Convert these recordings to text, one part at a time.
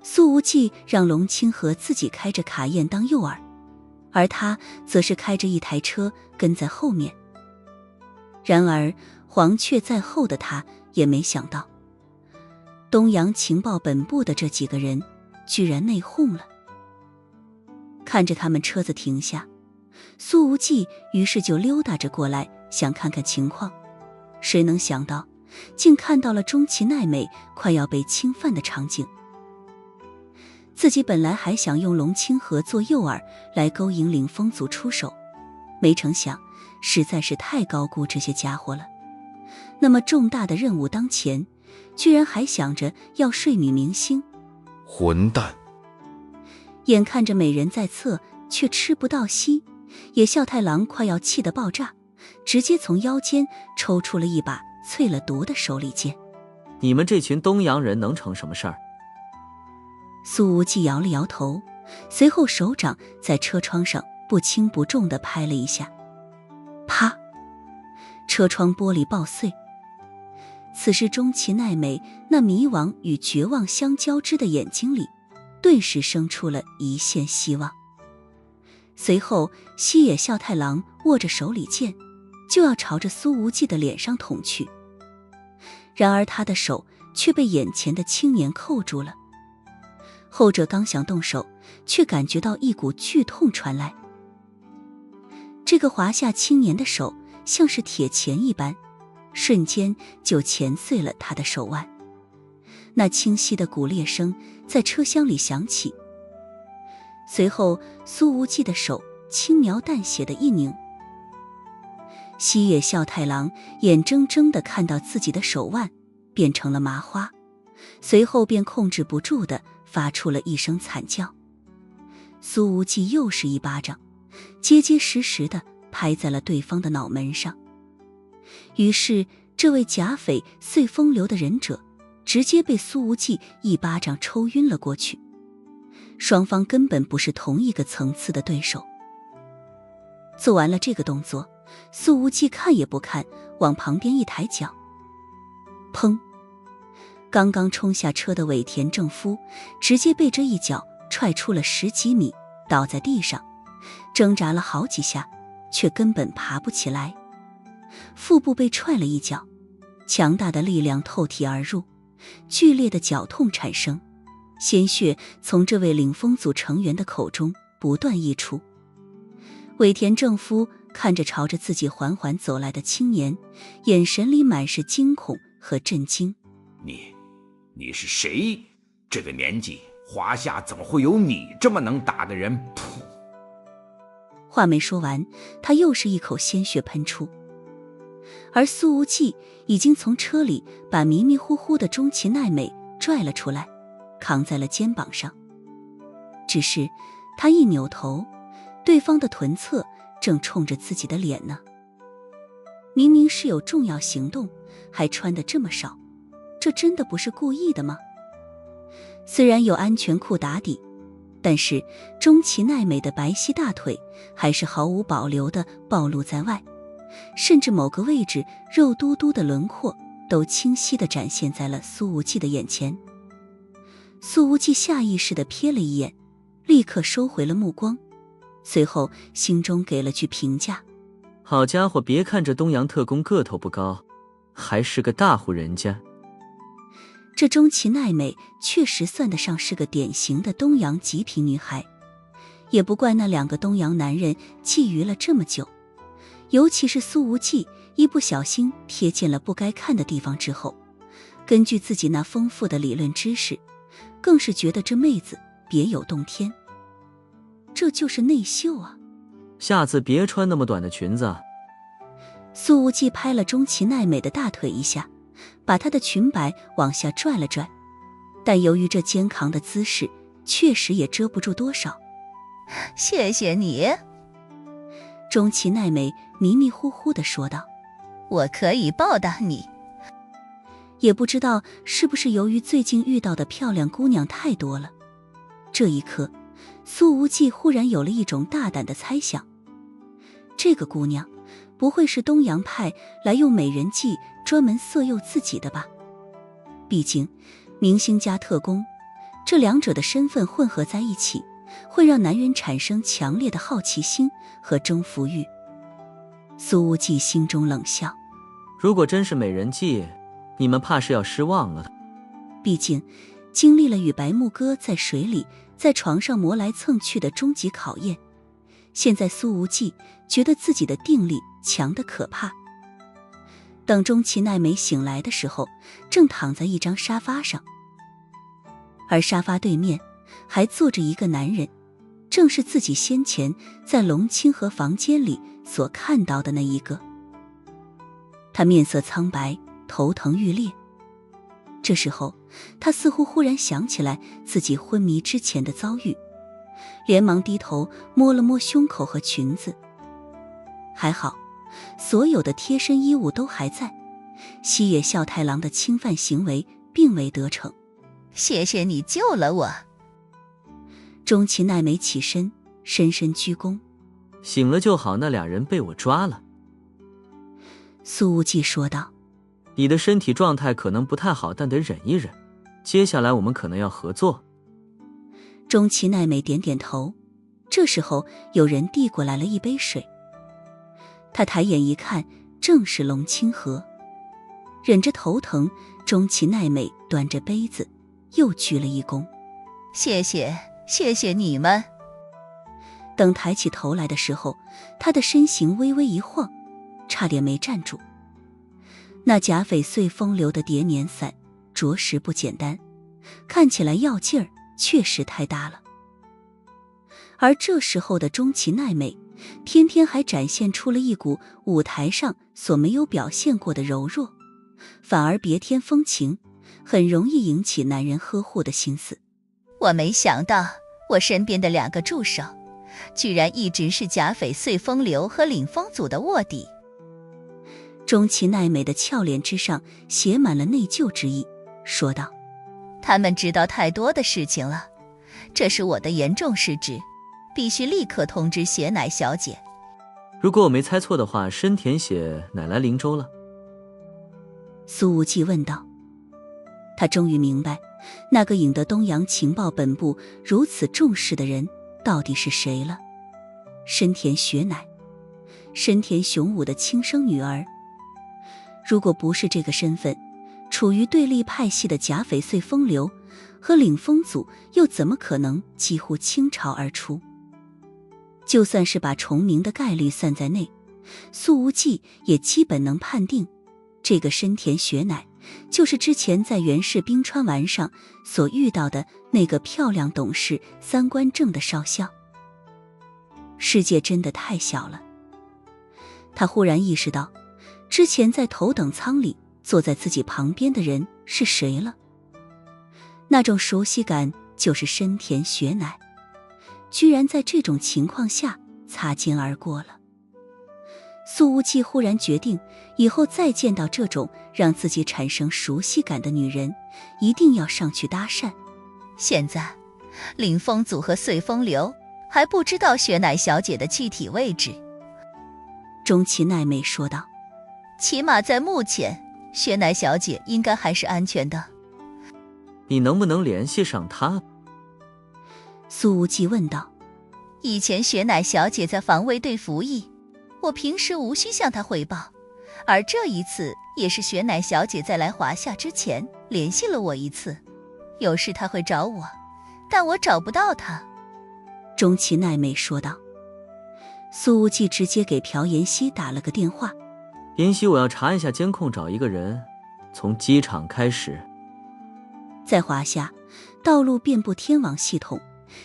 苏无忌让龙清河自己开着卡宴当诱饵，而他则是开着一台车跟在后面。然而黄雀在后的他也没想到，东洋情报本部的这几个人居然内讧了。看着他们车子停下，苏无忌于是就溜达着过来，想看看情况。谁能想到，竟看到了钟齐奈美快要被侵犯的场景。自己本来还想用龙清河做诱饵来勾引领风族出手，没成想实在是太高估这些家伙了。那么重大的任务当前，居然还想着要睡女明星，混蛋！眼看着美人在侧，却吃不到西，野孝太郎快要气得爆炸，直接从腰间抽出了一把淬了毒的手里剑。你们这群东洋人能成什么事儿？苏无忌摇了摇头，随后手掌在车窗上不轻不重地拍了一下，啪！车窗玻璃爆碎。此时钟齐奈美那迷惘与绝望相交织的眼睛里，顿时生出了一线希望。随后西野孝太郎握着手里剑，就要朝着苏无忌的脸上捅去，然而他的手却被眼前的青年扣住了。后者刚想动手，却感觉到一股剧痛传来。这个华夏青年的手像是铁钳一般，瞬间就钳碎了他的手腕。那清晰的骨裂声在车厢里响起，随后苏无忌的手轻描淡写的一拧。西野孝太郎眼睁睁地看到自己的手腕变成了麻花，随后便控制不住地发出了一声惨叫。苏无忌又是一巴掌，结结实实地拍在了对方的脑门上。于是这位假匪碎风流的忍者直接被苏无忌一巴掌抽晕了过去。双方根本不是同一个层次的对手。做完了这个动作，苏无忌看也不看，往旁边一抬脚，砰！刚刚冲下车的尾田正夫直接被这一脚踹出了10几米，倒在地上，挣扎了好几下，却根本爬不起来。腹部被踹了一脚，强大的力量透体而入，剧烈的绞痛产生，鲜血从这位领风组成员的口中不断溢出。尾田正夫看着朝着自己缓缓走来的青年，眼神里满是惊恐和震惊。你是谁？这个年纪，华夏怎么会有你这么能打的人？噗！话没说完，他又是一口鲜血喷出。而苏无忌已经从车里把迷迷糊糊的钟齐奈美拽了出来，扛在了肩膀上。只是他一扭头，对方的臀侧正冲着自己的脸呢。明明是有重要行动，还穿得这么少，这真的不是故意的吗？虽然有安全裤打底，但是钟齐奈美的白皙大腿还是毫无保留地暴露在外，甚至某个位置肉嘟嘟的轮廓都清晰地展现在了苏无忌的眼前。苏无忌下意识地瞥了一眼，立刻收回了目光，随后心中给了句评价：好家伙，别看这东洋特工个头不高，还是个大户人家。这钟齐奈美确实算得上是个典型的东洋极品女孩，也不怪那2个东洋男人觊觎了这么久。尤其是苏无忌一不小心瞥见了不该看的地方之后，根据自己那丰富的理论知识，更是觉得这妹子别有洞天。这就是内秀啊！下次别穿那么短的裙子啊！苏无忌拍了钟齐奈美的大腿一下，把她的裙摆往下拽了拽，但由于这肩扛的姿势，确实也遮不住多少。谢谢你，钟齐奈美迷迷糊糊地说道：我可以报答你。也不知道是不是由于最近遇到的漂亮姑娘太多了，这一刻苏无忌忽然有了一种大胆的猜想，这个姑娘不会是东洋派来用美人计专门色诱自己的吧？毕竟明星加特工，这两者的身份混合在一起，会让男人产生强烈的好奇心和征服欲。苏无忌心中冷笑，如果真是美人计，你们怕是要失望了。毕竟经历了与白木哥在水里在床上磨来蹭去的终极考验，现在苏无忌觉得自己的定力强得可怕。等钟齐奈美醒来的时候，正躺在一张沙发上，而沙发对面还坐着一个男人，正是自己先前在龙清河房间里所看到的那一个。他面色苍白，头疼欲裂。这时候他似乎忽然想起来自己昏迷之前的遭遇，连忙低头摸了摸胸口和裙子。还好所有的贴身衣物都还在，西野孝太郎的侵犯行为并未得逞。谢谢你救了我。钟齐奈美起身，深深鞠躬。醒了就好，那俩人被我抓了。苏无忌说道，你的身体状态可能不太好，但得忍一忍，接下来我们可能要合作。钟齐奈美点点头。这时候有人递过来了一杯水，他抬眼一看，正是龙清河。忍着头疼，钟齐奈美端着杯子又鞠了一躬。谢谢你们。等抬起头来的时候，他的身形微微一晃，差点没站住。那假翡翠风流的叠年伞着实不简单，看起来药劲儿确实太大了。而这时候的钟齐奈美偏偏还展现出了一股舞台上所没有表现过的柔弱，反而别添风情，很容易引起男人呵护的心思。我没想到我身边的两个助手居然一直是假翡翠风流和领风组的卧底。钟齐奈美的俏脸之上写满了内疚之意，说道，他们知道太多的事情了，这是我的严重失职，必须立刻通知血乃小姐。如果我没猜错的话，深田血乃来灵州了？苏无忌问道。他终于明白，那个引得东洋情报本部如此重视的人到底是谁了。深田雪乃，深田雄武的亲生女儿。如果不是这个身份，处于对立派系的假翡翠风流和领风组又怎么可能几乎倾巢而出？就算是把重名的概率算在内，苏无忌也基本能判定，这个深田雪乃就是之前在源氏冰川丸上所遇到的那个漂亮懂事三观正的少校。世界真的太小了。他忽然意识到，之前在头等舱里坐在自己旁边的人是谁了。那种熟悉感就是深田雪乃，居然在这种情况下擦肩而过了。苏无忌忽然决定，以后再见到这种让自己产生熟悉感的女人，一定要上去搭讪。现在领风组和穗风流还不知道雪乃小姐的具体位置。钟齐奈美说道，起码在目前，雪乃小姐应该还是安全的。你能不能联系上她？苏无忌问道。以前雪乃小姐在防卫队服役，我平时无需向她汇报，而这一次也是雪乃小姐在来华夏之前联系了我一次，有事她会找我，但我找不到她。钟齐奈美说道。苏无忌直接给朴妍希打了个电话。妍希，我要查一下监控，找一个人，从机场开始。在华夏，道路遍布天网系统，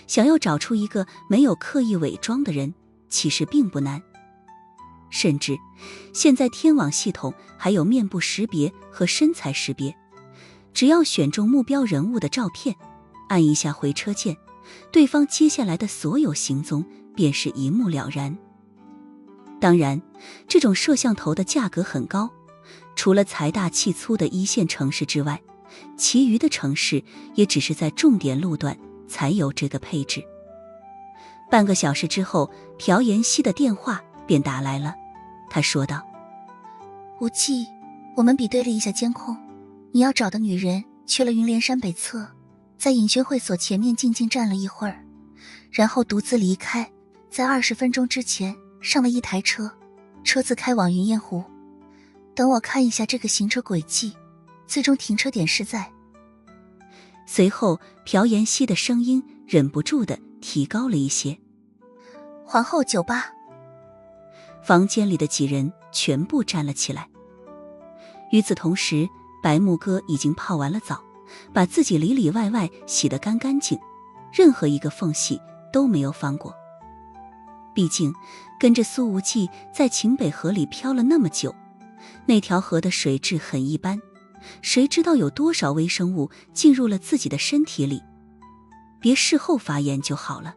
想要找出一个没有刻意伪装的人，其实并不难。甚至现在天网系统还有面部识别和身材识别，只要选中目标人物的照片，按一下回车键，对方接下来的所有行踪便是一目了然。当然，这种摄像头的价格很高，除了财大气粗的一线城市之外，其余的城市也只是在重点路段才有这个配置。半个小时之后，朴妍希的电话便打来了。他说道，无忌，我们比对了一下监控，你要找的女人去了云连山北侧，在隐学会所前面静静站了一会儿，然后独自离开，在20分钟之前上了一台车，车子开往云烟湖。等我看一下这个行车轨迹，最终停车点是在……随后朴妍希的声音忍不住地提高了一些。皇后酒吧。房间里的几人全部站了起来。与此同时，白木哥已经泡完了澡，把自己里里外外洗得干干净，任何一个缝隙都没有放过。毕竟跟着苏无忌在秦北河里漂了那么久，那条河的水质很一般，谁知道有多少微生物进入了自己的身体里，别事后发炎就好了。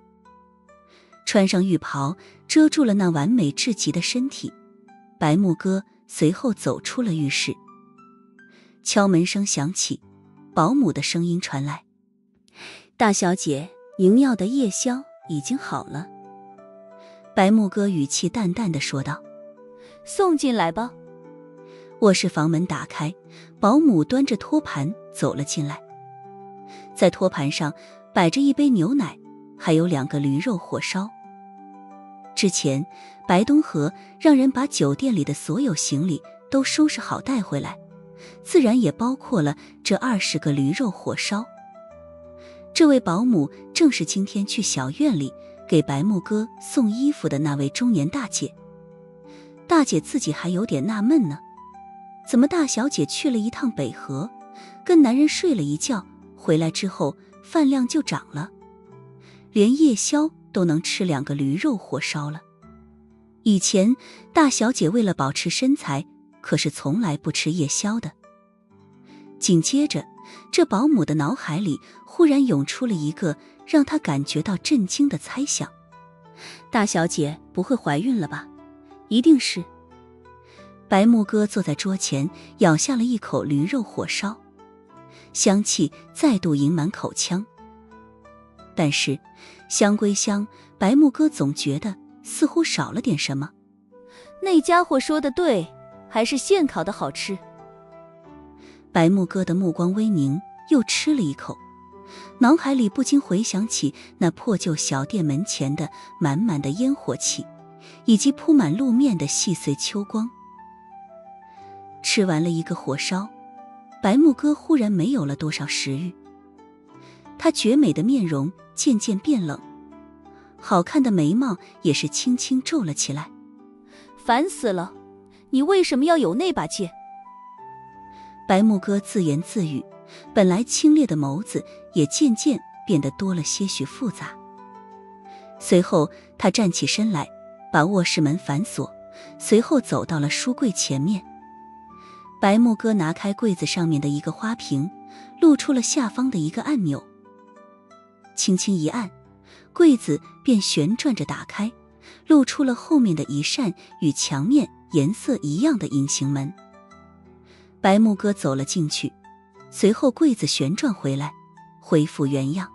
穿上浴袍遮住了那完美至极的身体，白木哥随后走出了浴室。敲门声响起，保姆的声音传来：大小姐，您要的夜宵已经好了。白木哥语气淡淡地说道：送进来吧。卧室房门打开，保姆端着托盘走了进来。在托盘上摆着一杯牛奶，还有2个驴肉火烧。之前白东河让人把酒店里的所有行李都收拾好带回来，自然也包括了这20个驴肉火烧。这位保姆正是今天去小院里给白木哥送衣服的那位中年大姐。大姐自己还有点纳闷呢，怎么大小姐去了一趟北河，跟男人睡了一觉，回来之后饭量就涨了，连夜宵都能吃2个驴肉火烧了。以前大小姐为了保持身材，可是从来不吃夜宵的。紧接着，这保姆的脑海里忽然涌出了一个让她感觉到震惊的猜想：大小姐不会怀孕了吧？一定是。白木哥坐在桌前，咬下了一口驴肉火烧，香气再度盈满口腔。但是香归香，白木哥总觉得似乎少了点什么。那家伙说的对，还是现烤的好吃。白木哥的目光微凝，又吃了一口，脑海里不禁回想起那破旧小店门前的满满的烟火气，以及铺满路面的细碎秋光。吃完了1个火烧，白木哥忽然没有了多少食欲。他绝美的面容渐渐变冷，好看的眉毛也是轻轻皱了起来。烦死了，你为什么要有那把剑？白木哥自言自语，本来清冽的眸子也渐渐变得多了些许复杂。随后他站起身来，把卧室门反锁，随后走到了书柜前面。白木哥拿开柜子上面的一个花瓶，露出了下方的一个按钮，轻轻一按，柜子便旋转着打开，露出了后面的一扇与墙面颜色一样的隐形门。白木哥走了进去，随后柜子旋转回来，恢复原样。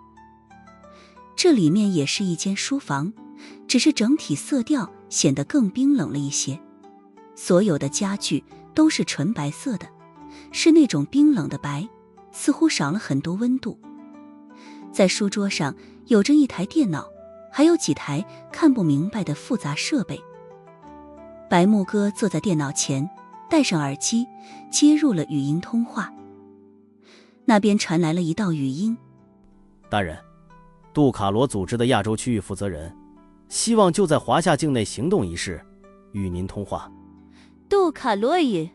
这里面也是一间书房，只是整体色调显得更冰冷了一些。所有的家具都是纯白色的，是那种冰冷的白，似乎少了很多温度。在书桌上有着一台电脑，还有几台看不明白的复杂设备。白木哥坐在电脑前，戴上耳机，接入了语音通话。那边传来了一道语音：大人，杜卡罗组织的亚洲区域负责人希望就在华夏境内行动一事与您通话。杜卡罗也。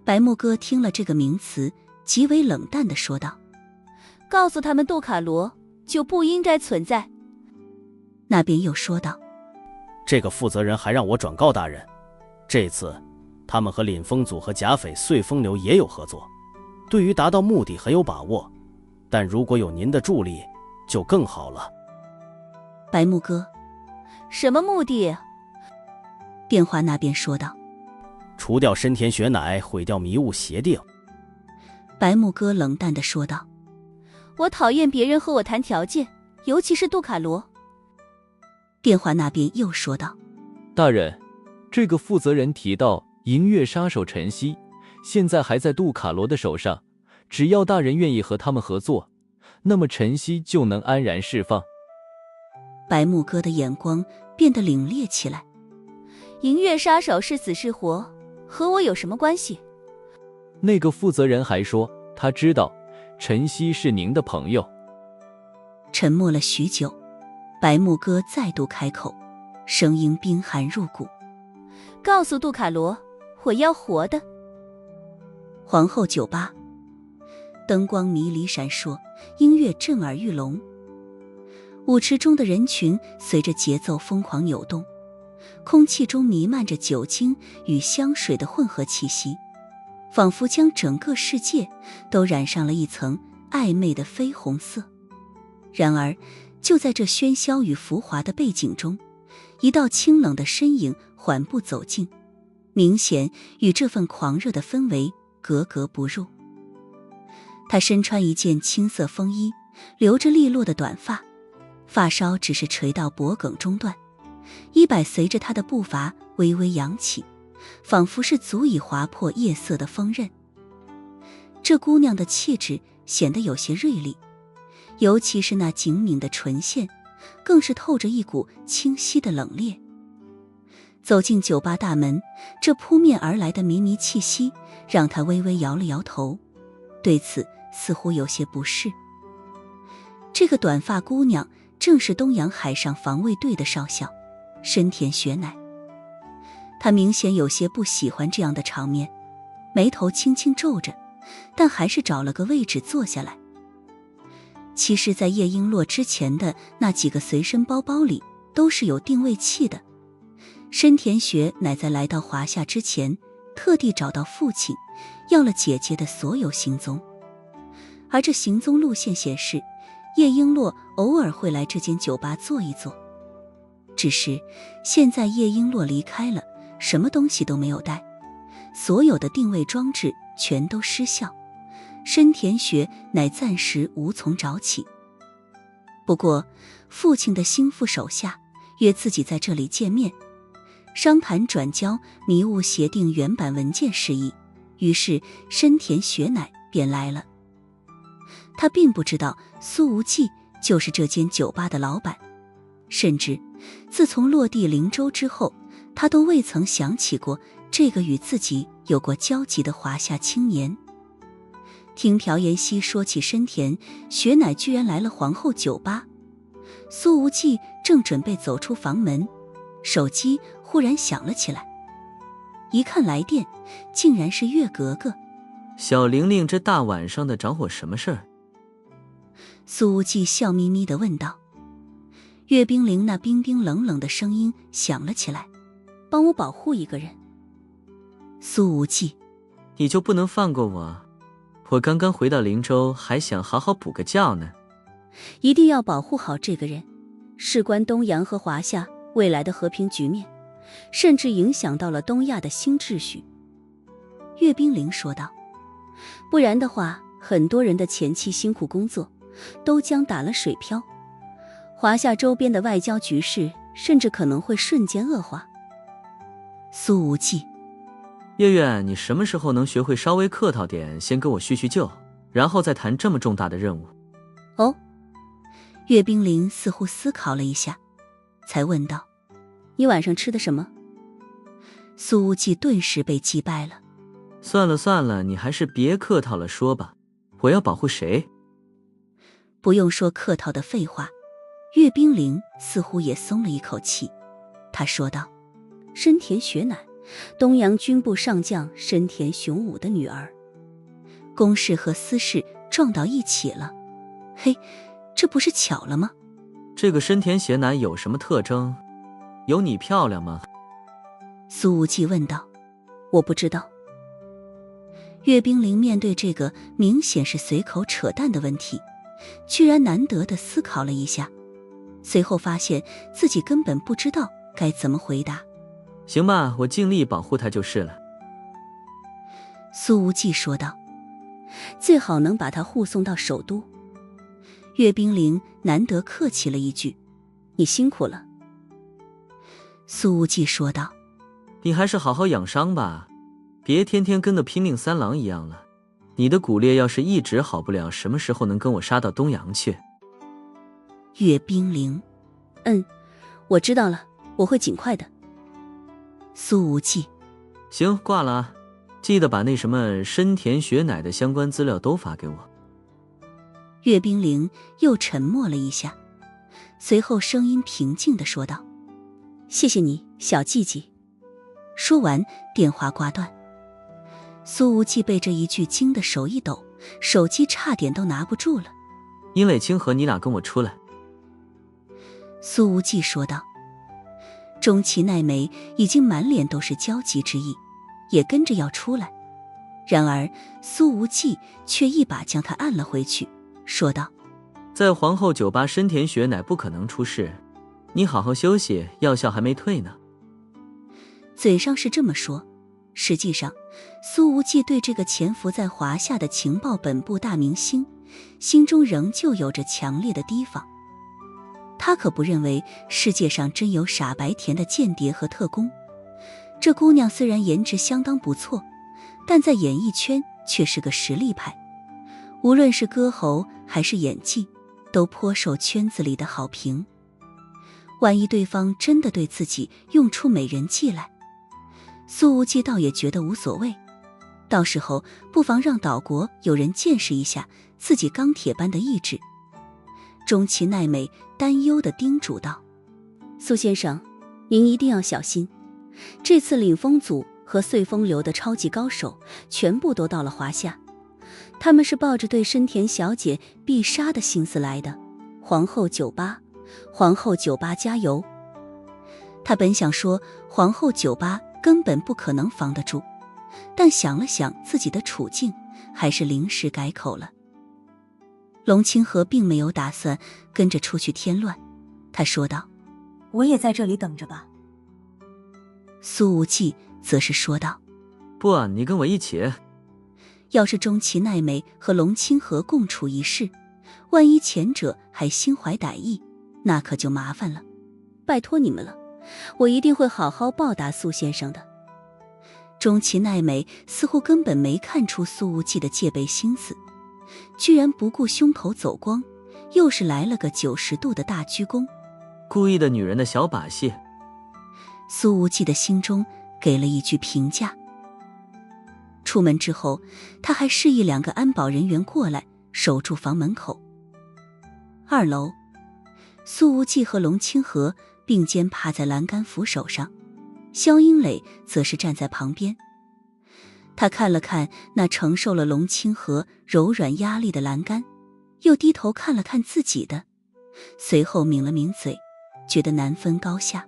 白木哥听了这个名词，极为冷淡地说道：告诉他们杜卡罗就不应该存在。那边又说道：这个负责人还让我转告大人，这次他们和凛风组和假匪碎风流也有合作，对于达到目的很有把握，但如果有您的助力就更好了。白木哥：什么目的？电话那边说道：除掉深田雪乃，毁掉迷雾协定。白木哥冷淡地说道：我讨厌别人和我谈条件，尤其是杜卡罗。电话那边又说道：大人，这个负责人提到银月杀手陈曦现在还在杜卡罗的手上，只要大人愿意和他们合作，那么晨曦就能安然释放。白木哥的眼光变得凛冽起来。银月杀手是死是活，和我有什么关系？那个负责人还说，他知道晨曦是您的朋友。沉默了许久，白木哥再度开口，声音冰寒入骨。告诉杜卡罗，我要活的。皇后酒吧，灯光迷离闪烁，音乐震耳欲聋。舞池中的人群随着节奏疯狂扭动，空气中弥漫着酒精与香水的混合气息，仿佛将整个世界都染上了一层暧昧的绯红色。然而，就在这喧嚣与浮华的背景中，一道清冷的身影缓步走近，明显与这份狂热的氛围格格不入。他身穿一件青色风衣，留着利落的短发，发梢只是垂到脖颈中段，衣摆随着他的步伐微微扬起，仿佛是足以划破夜色的锋刃。这姑娘的气质显得有些锐利，尤其是那紧抿的唇线，更是透着一股清晰的冷冽。走进酒吧大门，这扑面而来的靡靡气息让他微微摇了摇头，对此似乎有些不适。这个短发姑娘正是东洋海上防卫队的少校深田雪乃。他明显有些不喜欢这样的场面，眉头轻轻皱着，但还是找了个位置坐下来。其实在叶璎珞之前的那几个随身包包里都是有定位器的。深田雪乃在来到华夏之前特地找到父亲，要了姐姐的所有行踪，而这行踪路线显示叶璎珞偶尔会来这间酒吧坐一坐。只是现在叶璎珞离开了，什么东西都没有带，所有的定位装置全都失效，深田雪乃暂时无从找起。不过父亲的心腹手下约自己在这里见面，商谈转交迷雾协定原版文件事宜，于是深田雪乃便来了。他并不知道苏无忌就是这间酒吧的老板，甚至自从落地灵州之后，他都未曾想起过这个与自己有过交集的华夏青年。听朴妍希说起深田雪乃居然来了皇后酒吧，苏无忌正准备走出房门，手机忽然响了起来。一看来电，竟然是月格格。小玲玲这大晚上的找我什么事儿？苏无忌笑眯眯地问道。岳冰凌那冰冰冷冷的声音响了起来，帮我保护一个人。苏无忌，你就不能放过我？我刚刚回到灵州，还想好好补个觉呢。一定要保护好这个人，事关东洋和华夏未来的和平局面，甚至影响到了东亚的新秩序。岳冰凌说道。不然的话，很多人的前期辛苦工作都将打了水漂，华夏周边的外交局势甚至可能会瞬间恶化。苏无忌，月月，你什么时候能学会稍微客套点，先跟我叙叙旧，然后再谈这么重大的任务？哦，岳冰凌似乎思考了一下，才问道：你晚上吃的什么？苏无忌顿时被击败了。算了算了，你还是别客套了，说吧，我要保护谁？不用说客套的废话，岳冰凌似乎也松了一口气。他说道：深田雪乃，东洋军部上将深田雄武的女儿。公事和私事撞到一起了，嘿，这不是巧了吗？这个深田雪乃有什么特征？有你漂亮吗？苏无忌问道。我不知道。岳冰凌面对这个明显是随口扯淡的问题，居然难得地思考了一下，随后发现自己根本不知道该怎么回答。行吧，我尽力保护她就是了。苏无忌说道。最好能把她护送到首都。岳冰凌难得客气了一句：你辛苦了。苏无忌说道。你还是好好养伤吧，别天天跟个拼命三郎一样了。你的骨裂要是一直好不了，什么时候能跟我杀到东阳去？岳冰凌，我知道了，我会尽快的。苏无忌，行，挂了啊，记得把那什么深田雪乃的相关资料都发给我。岳冰凌又沉默了一下，随后声音平静地说道：谢谢你，小季季。说完电话挂断。苏无忌被这一句惊得手一抖，手机差点都拿不住了。殷磊清和你俩跟我出来。苏无忌说道。钟琪奈美已经满脸都是焦急之意，也跟着要出来。然而苏无忌却一把将他按了回去，说道：在皇后酒吧，深田雪乃不可能出事，你好好休息，药效还没退呢。嘴上是这么说，实际上苏无忌对这个潜伏在华夏的情报本部大明星心中仍旧有着强烈的提防。他可不认为世界上真有傻白甜的间谍和特工。这姑娘虽然颜值相当不错，但在演艺圈却是个实力派，无论是歌喉还是演技，都颇受圈子里的好评。万一对方真的对自己用出美人计来，苏无忌倒也觉得无所谓，到时候不妨让岛国有人见识一下自己钢铁般的意志。钟琪奈美担忧地叮嘱道：苏先生，您一定要小心，这次领风组和碎风流的超级高手全部都到了华夏，他们是抱着对深田小姐必杀的心思来的。皇后酒吧，皇后酒吧加油。他本想说皇后酒吧根本不可能防得住，但想了想自己的处境，还是临时改口了。龙清河并没有打算跟着出去添乱，他说道：我也在这里等着吧。苏无忌则是说道：不啊，你跟我一起。要是钟琪奈美和龙清河共处一室，万一前者还心怀歹意，那可就麻烦了。拜托你们了，我一定会好好报答苏先生的。钟琪奈美似乎根本没看出苏无忌的戒备心思，居然不顾胸口走光，又是来了个90度的大鞠躬。故意的女人的小把戏。苏无忌的心中给了一句评价。出门之后，他还示意2个安保人员过来守住房门口。2楼，苏无忌和龙清河并肩趴在栏杆扶手上，萧英磊则是站在旁边。他看了看那承受了龙清河柔软压力的栏杆，又低头看了看自己的，随后抿了抿嘴，觉得难分高下。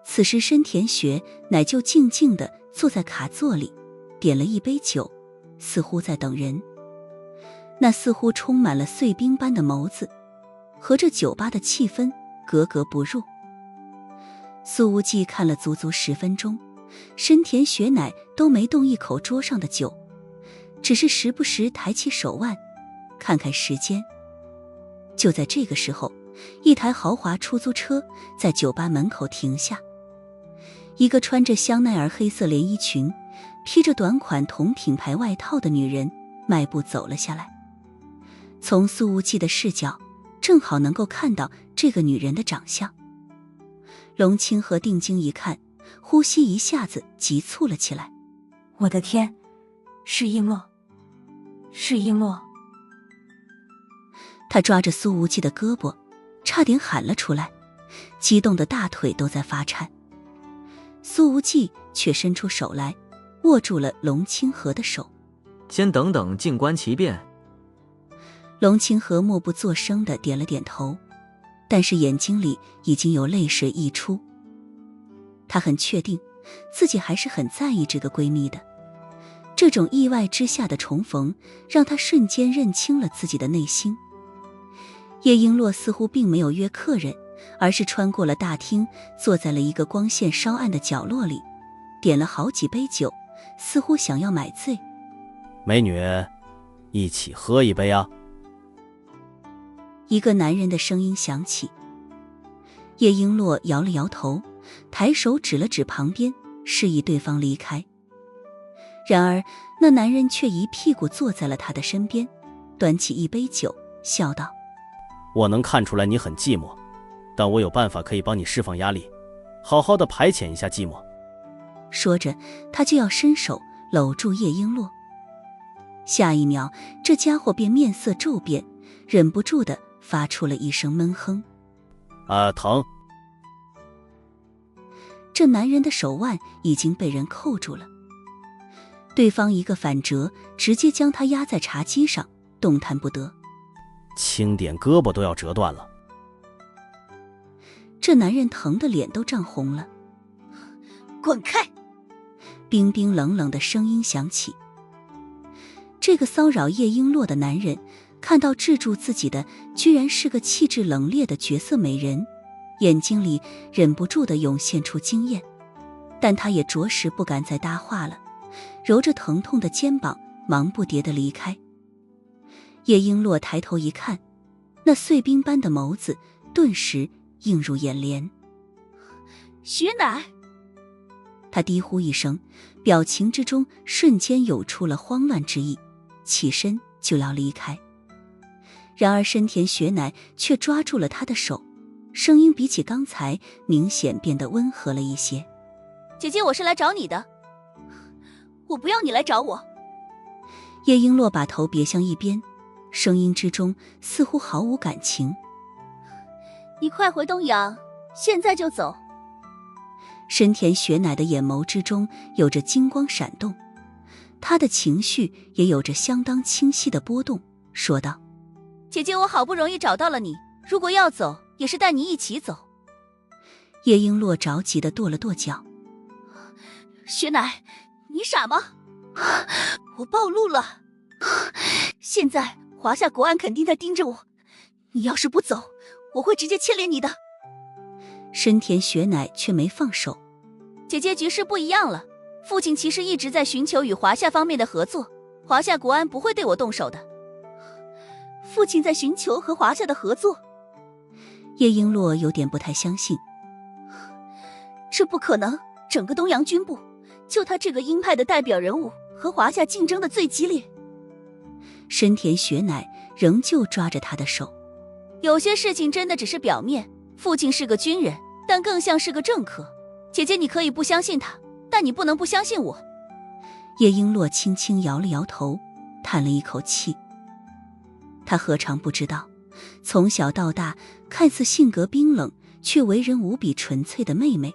此时深田雪乃就静静地坐在卡座里，点了一杯酒，似乎在等人。那似乎充满了碎冰般的眸子，和这酒吧的气氛格格不入。苏无忌看了足足10分钟，深田雪乃都没动一口桌上的酒，只是时不时抬起手腕看看时间。就在这个时候，一台豪华出租车在酒吧门口停下，一个穿着香奈儿黑色连衣裙，披着短款同品牌外套的女人迈步走了下来。从苏无忌的视角，正好能够看到这个女人的长相。龙清河定睛一看，呼吸一下子急促了起来。我的天，是璎珞，是璎珞！他抓着苏无忌的胳膊，差点喊了出来，激动的大腿都在发颤。苏无忌却伸出手来，握住了龙清河的手。先等等，静观其变。龙清河默不作声地点了点头，但是眼睛里已经有泪水溢出。她很确定自己还是很在意这个闺蜜的，这种意外之下的重逢让她瞬间认清了自己的内心。叶璎珞似乎并没有约客人，而是穿过了大厅，坐在了一个光线稍暗的角落里，点了好几杯酒，似乎想要买醉。美女，一起喝一杯啊！一个男人的声音响起。叶璎珞摇了摇头，抬手指了指旁边，示意对方离开。然而那男人却一屁股坐在了他的身边，端起一杯酒，笑道：我能看出来你很寂寞，但我有办法可以帮你释放压力，好好的排遣一下寂寞。说着，他就要伸手搂住叶璎珞。下一秒，这家伙便面色骤变，忍不住的发出了一声闷哼。疼。这男人的手腕已经被人扣住了，对方一个反折，直接将他压在茶几上，动弹不得，轻点胳膊都要折断了。这男人疼得脸都涨红了。滚开！冰冰冷冷的声音响起。这个骚扰叶璎珞的男人看到制住自己的居然是个气质冷冽的绝色美人，眼睛里忍不住地涌现出惊艳，但他也着实不敢再搭话了，揉着疼痛的肩膀，忙不迭地离开。叶璎珞抬头一看，那碎冰般的眸子顿时映入眼帘。雪乃！他低呼一声，表情之中瞬间有出了慌乱之意，起身就要离开。然而深田雪乃却抓住了他的手，声音比起刚才明显变得温和了一些。姐姐，我是来找你的。我不要你来找我。叶璎珞把头别向一边，声音之中似乎毫无感情。你快回东阳，现在就走。深田雪乃的眼眸之中有着金光闪动，他的情绪也有着相当清晰的波动，说道：姐姐，我好不容易找到了你，如果要走，也是带你一起走。叶璎珞着急地跺了跺脚。雪乃，你傻吗？我暴露了，现在华夏国安肯定在盯着我，你要是不走，我会直接牵连你的。深田雪乃却没放手。姐姐，局势不一样了，父亲其实一直在寻求与华夏方面的合作，华夏国安不会对我动手的。父亲在寻求和华夏的合作？叶璎珞有点不太相信。这不可能，整个东洋军部就他这个鹰派的代表人物和华夏竞争的最激烈。深田雪乃仍旧抓着他的手。有些事情真的只是表面，父亲是个军人，但更像是个政客。姐姐，你可以不相信他，但你不能不相信我。叶璎珞轻轻摇了摇头，叹了一口气。他何尝不知道，从小到大看似性格冰冷却为人无比纯粹的妹妹，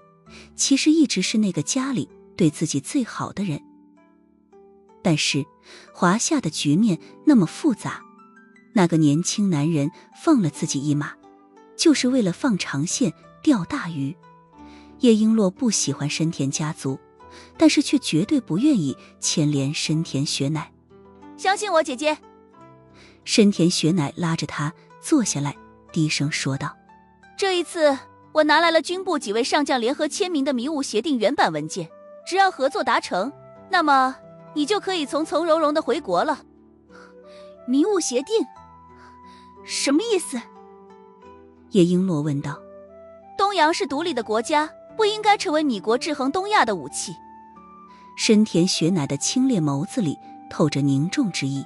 其实一直是那个家里对自己最好的人。但是华夏的局面那么复杂，那个年轻男人放了自己一马，就是为了放长线钓大鱼。叶璎珞不喜欢深田家族，但是却绝对不愿意牵连深田雪乃。相信我，姐姐。深田雪乃拉着他坐下来，低声说道：这一次我拿来了军部几位上将联合签名的迷雾协定原版文件，只要合作达成，那么你就可以从容容的回国了。迷雾协定？什么意思？叶璎珞问道。东洋是独立的国家，不应该成为米国制衡东亚的武器。深田雪乃的清冽眸子里透着凝重之意。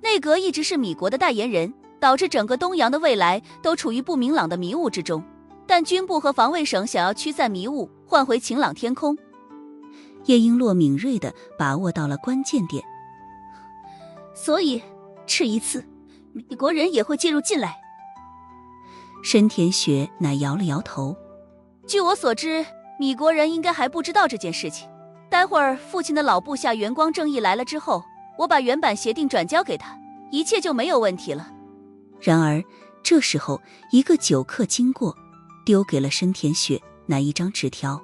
内阁一直是米国的代言人，导致整个东洋的未来都处于不明朗的迷雾之中，但军部和防卫省想要驱散迷雾，换回晴朗天空。叶璎珞敏锐地把握到了关键点。所以这一次米国人也会介入进来？深田雪乃摇了摇头。据我所知，米国人应该还不知道这件事情。待会儿父亲的老部下元光正义来了之后，我把原版协定转交给他，一切就没有问题了。然而这时候一个酒客经过，丢给了深田雪乃一张纸条。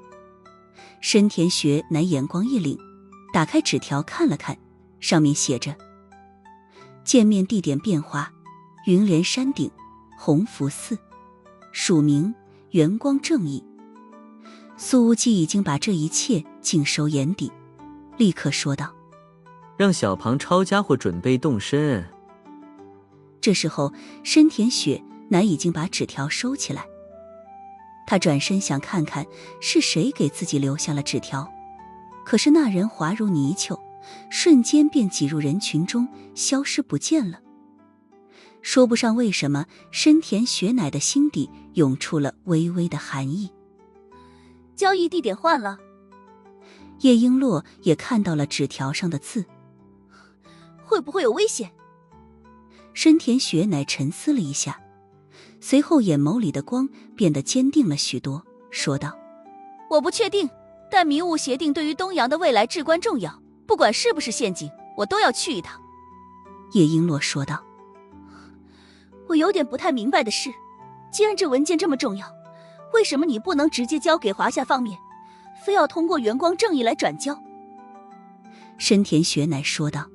深田雪乃眼光一凛，打开纸条看了看，上面写着：见面地点变化，云连山顶弘福寺，署名元光正义。苏无忌已经把这一切尽收眼底，立刻说道：让小庞抄家伙准备动身。这时候深田雪乃已经把纸条收起来，他转身想看看是谁给自己留下了纸条，可是那人滑如泥鳅，瞬间便挤入人群中，消失不见了。说不上为什么，深田雪乃的心底涌出了微微的寒意。交易地点换了。叶璎珞也看到了纸条上的字。会不会有危险？深田雪乃沉思了一下，随后眼眸里的光变得坚定了许多，说道：我不确定，但迷雾协定对于东洋的未来至关重要，不管是不是陷阱，我都要去一趟。叶璎珞说道：我有点不太明白的是，既然这文件这么重要，为什么你不能直接交给华夏方面，非要通过元光正义来转交？深田雪乃说道：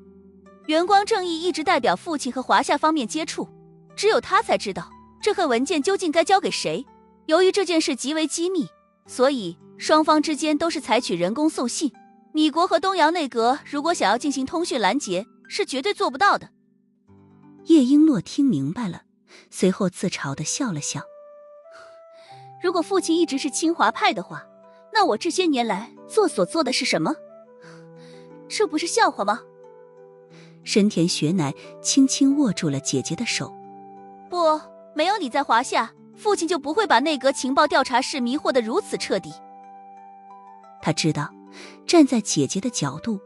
元光正义一直代表父亲和华夏方面接触，只有他才知道这份文件究竟该交给谁。由于这件事极为机密，所以双方之间都是采取人工送信。米国和东洋内阁如果想要进行通讯拦截，是绝对做不到的。叶璎珞听明白了，随后自嘲地笑了笑。如果父亲一直是清华派的话，那我这些年来所做的是什么？这不是笑话吗？深田雪乃轻轻握住了姐姐的手。不，没有你在华夏，父亲就不会把内阁情报调查室迷惑得如此彻底。他知道，站在姐姐的角度，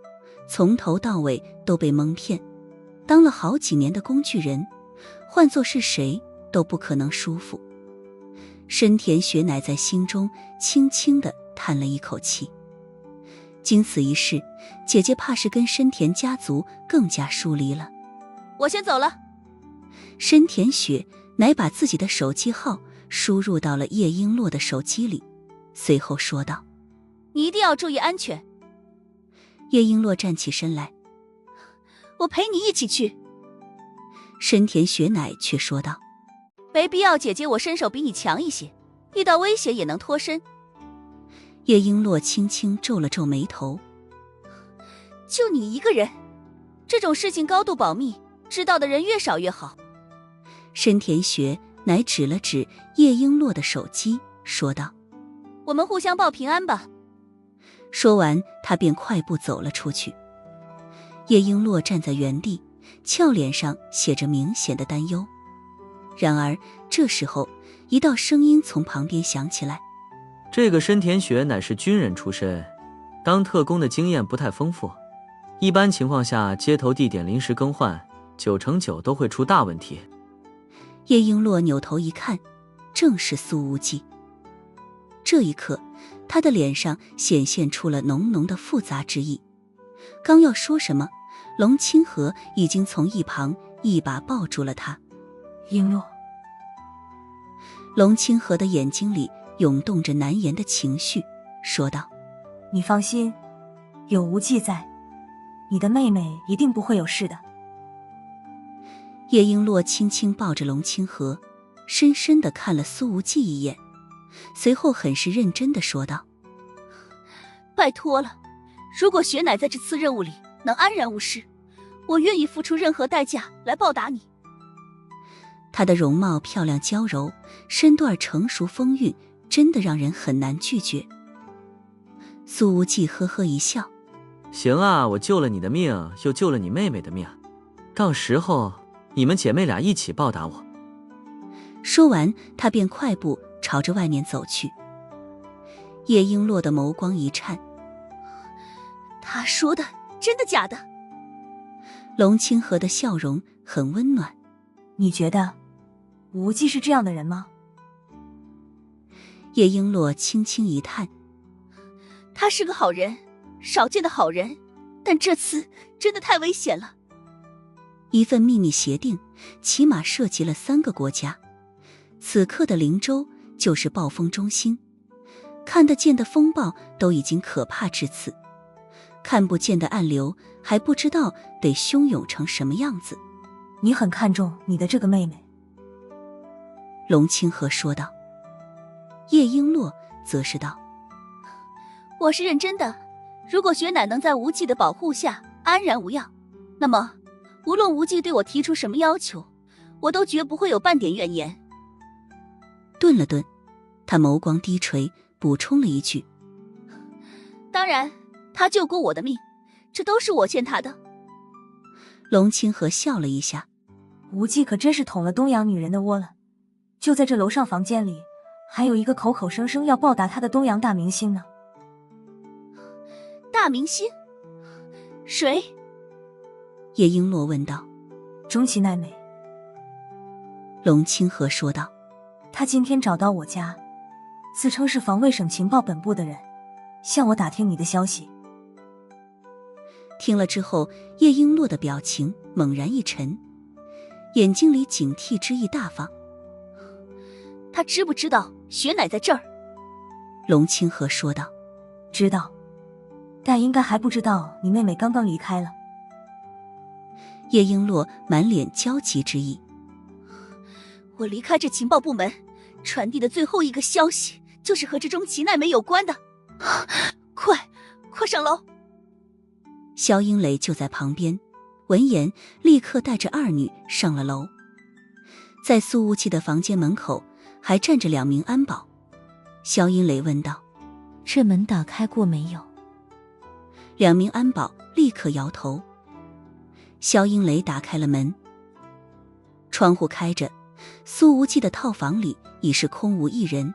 从头到尾都被蒙骗，当了好几年的工具人，换作是谁都不可能舒服。深田雪乃在心中轻轻地叹了一口气。经此一事，姐姐怕是跟深田家族更加疏离了。我先走了。深田雪乃把自己的手机号输入到了叶璎珞的手机里，随后说道：你一定要注意安全。叶璎珞站起身来：我陪你一起去。深田雪乃却说道：没必要，姐姐我身手比你强一些，遇到威胁也能脱身。叶璎珞轻轻皱了皱眉头：就你一个人，这种事情高度保密，知道的人越少越好。深田雪乃指了指叶璎珞的手机，说道：我们互相报平安吧。说完，他便快步走了出去。叶璎珞站在原地，俏脸上写着明显的担忧。然而这时候，一道声音从旁边响起来：这个深田雪乃是军人出身，当特工的经验不太丰富，一般情况下接头地点临时更换，9成9都会出大问题。叶璎珞扭头一看，正是苏无忌。这一刻，他的脸上显现出了浓浓的复杂之意。刚要说什么，龙清河已经从一旁一把抱住了他。璎珞。龙清河的眼睛里涌动着难言的情绪，说道：你放心，有无忌在，你的妹妹一定不会有事的。叶璎珞轻轻抱着龙清河，深深地看了苏无忌一眼，随后很是认真地说道：拜托了，如果雪乃在这次任务里能安然无事，我愿意付出任何代价来报答你。她的容貌漂亮娇柔，身段成熟风韵，真的让人很难拒绝。苏无忌呵呵一笑：行啊，我救了你的命，又救了你妹妹的命，到时候你们姐妹俩一起报答我。说完，他便快步朝着外面走去。叶璎珞的眸光一颤：他说的真的假的？龙清河的笑容很温暖。你觉得无忌是这样的人吗？叶璎珞轻轻一叹：他是个好人，少见的好人，但这次真的太危险了。一份秘密协定，起码涉及了3个国家。此刻的灵州就是暴风中心，看得见的风暴都已经可怕至此，看不见的暗流还不知道得汹涌成什么样子。你很看重你的这个妹妹。龙清河说道。叶璎珞则是道：我是认真的，如果雪乃能在无忌的保护下安然无恙，那么无论无忌对我提出什么要求，我都绝不会有半点怨言。顿了顿，他眸光低垂，补充了一句：当然，他救过我的命，这都是我欠他的。龙清河笑了一下，无忌可真是捅了东洋女人的窝了。就在这楼上房间里，还有一个口口声声要报答他的东洋大明星呢。大明星？谁？叶璎珞问道。中崎奈美。龙清河说道。他今天找到我家，自称是防卫省情报本部的人，向我打听你的消息。听了之后，叶璎珞的表情猛然一沉，眼睛里警惕之意大放。他知不知道雪乃在这儿？龙清河说道。知道，但应该还不知道你妹妹刚刚离开了。叶璎珞满脸焦急之意。我离开这情报部门，传递的最后一个消息就是和这中崎奈美有关的。快上楼！萧英蕾就在旁边，闻言立刻带着二女上了楼。在苏无忌的房间门口还站着2名安保。萧英蕾问道：这门打开过没有？2名安保立刻摇头。萧英蕾打开了门，窗户开着，苏无忌的套房里已是空无一人。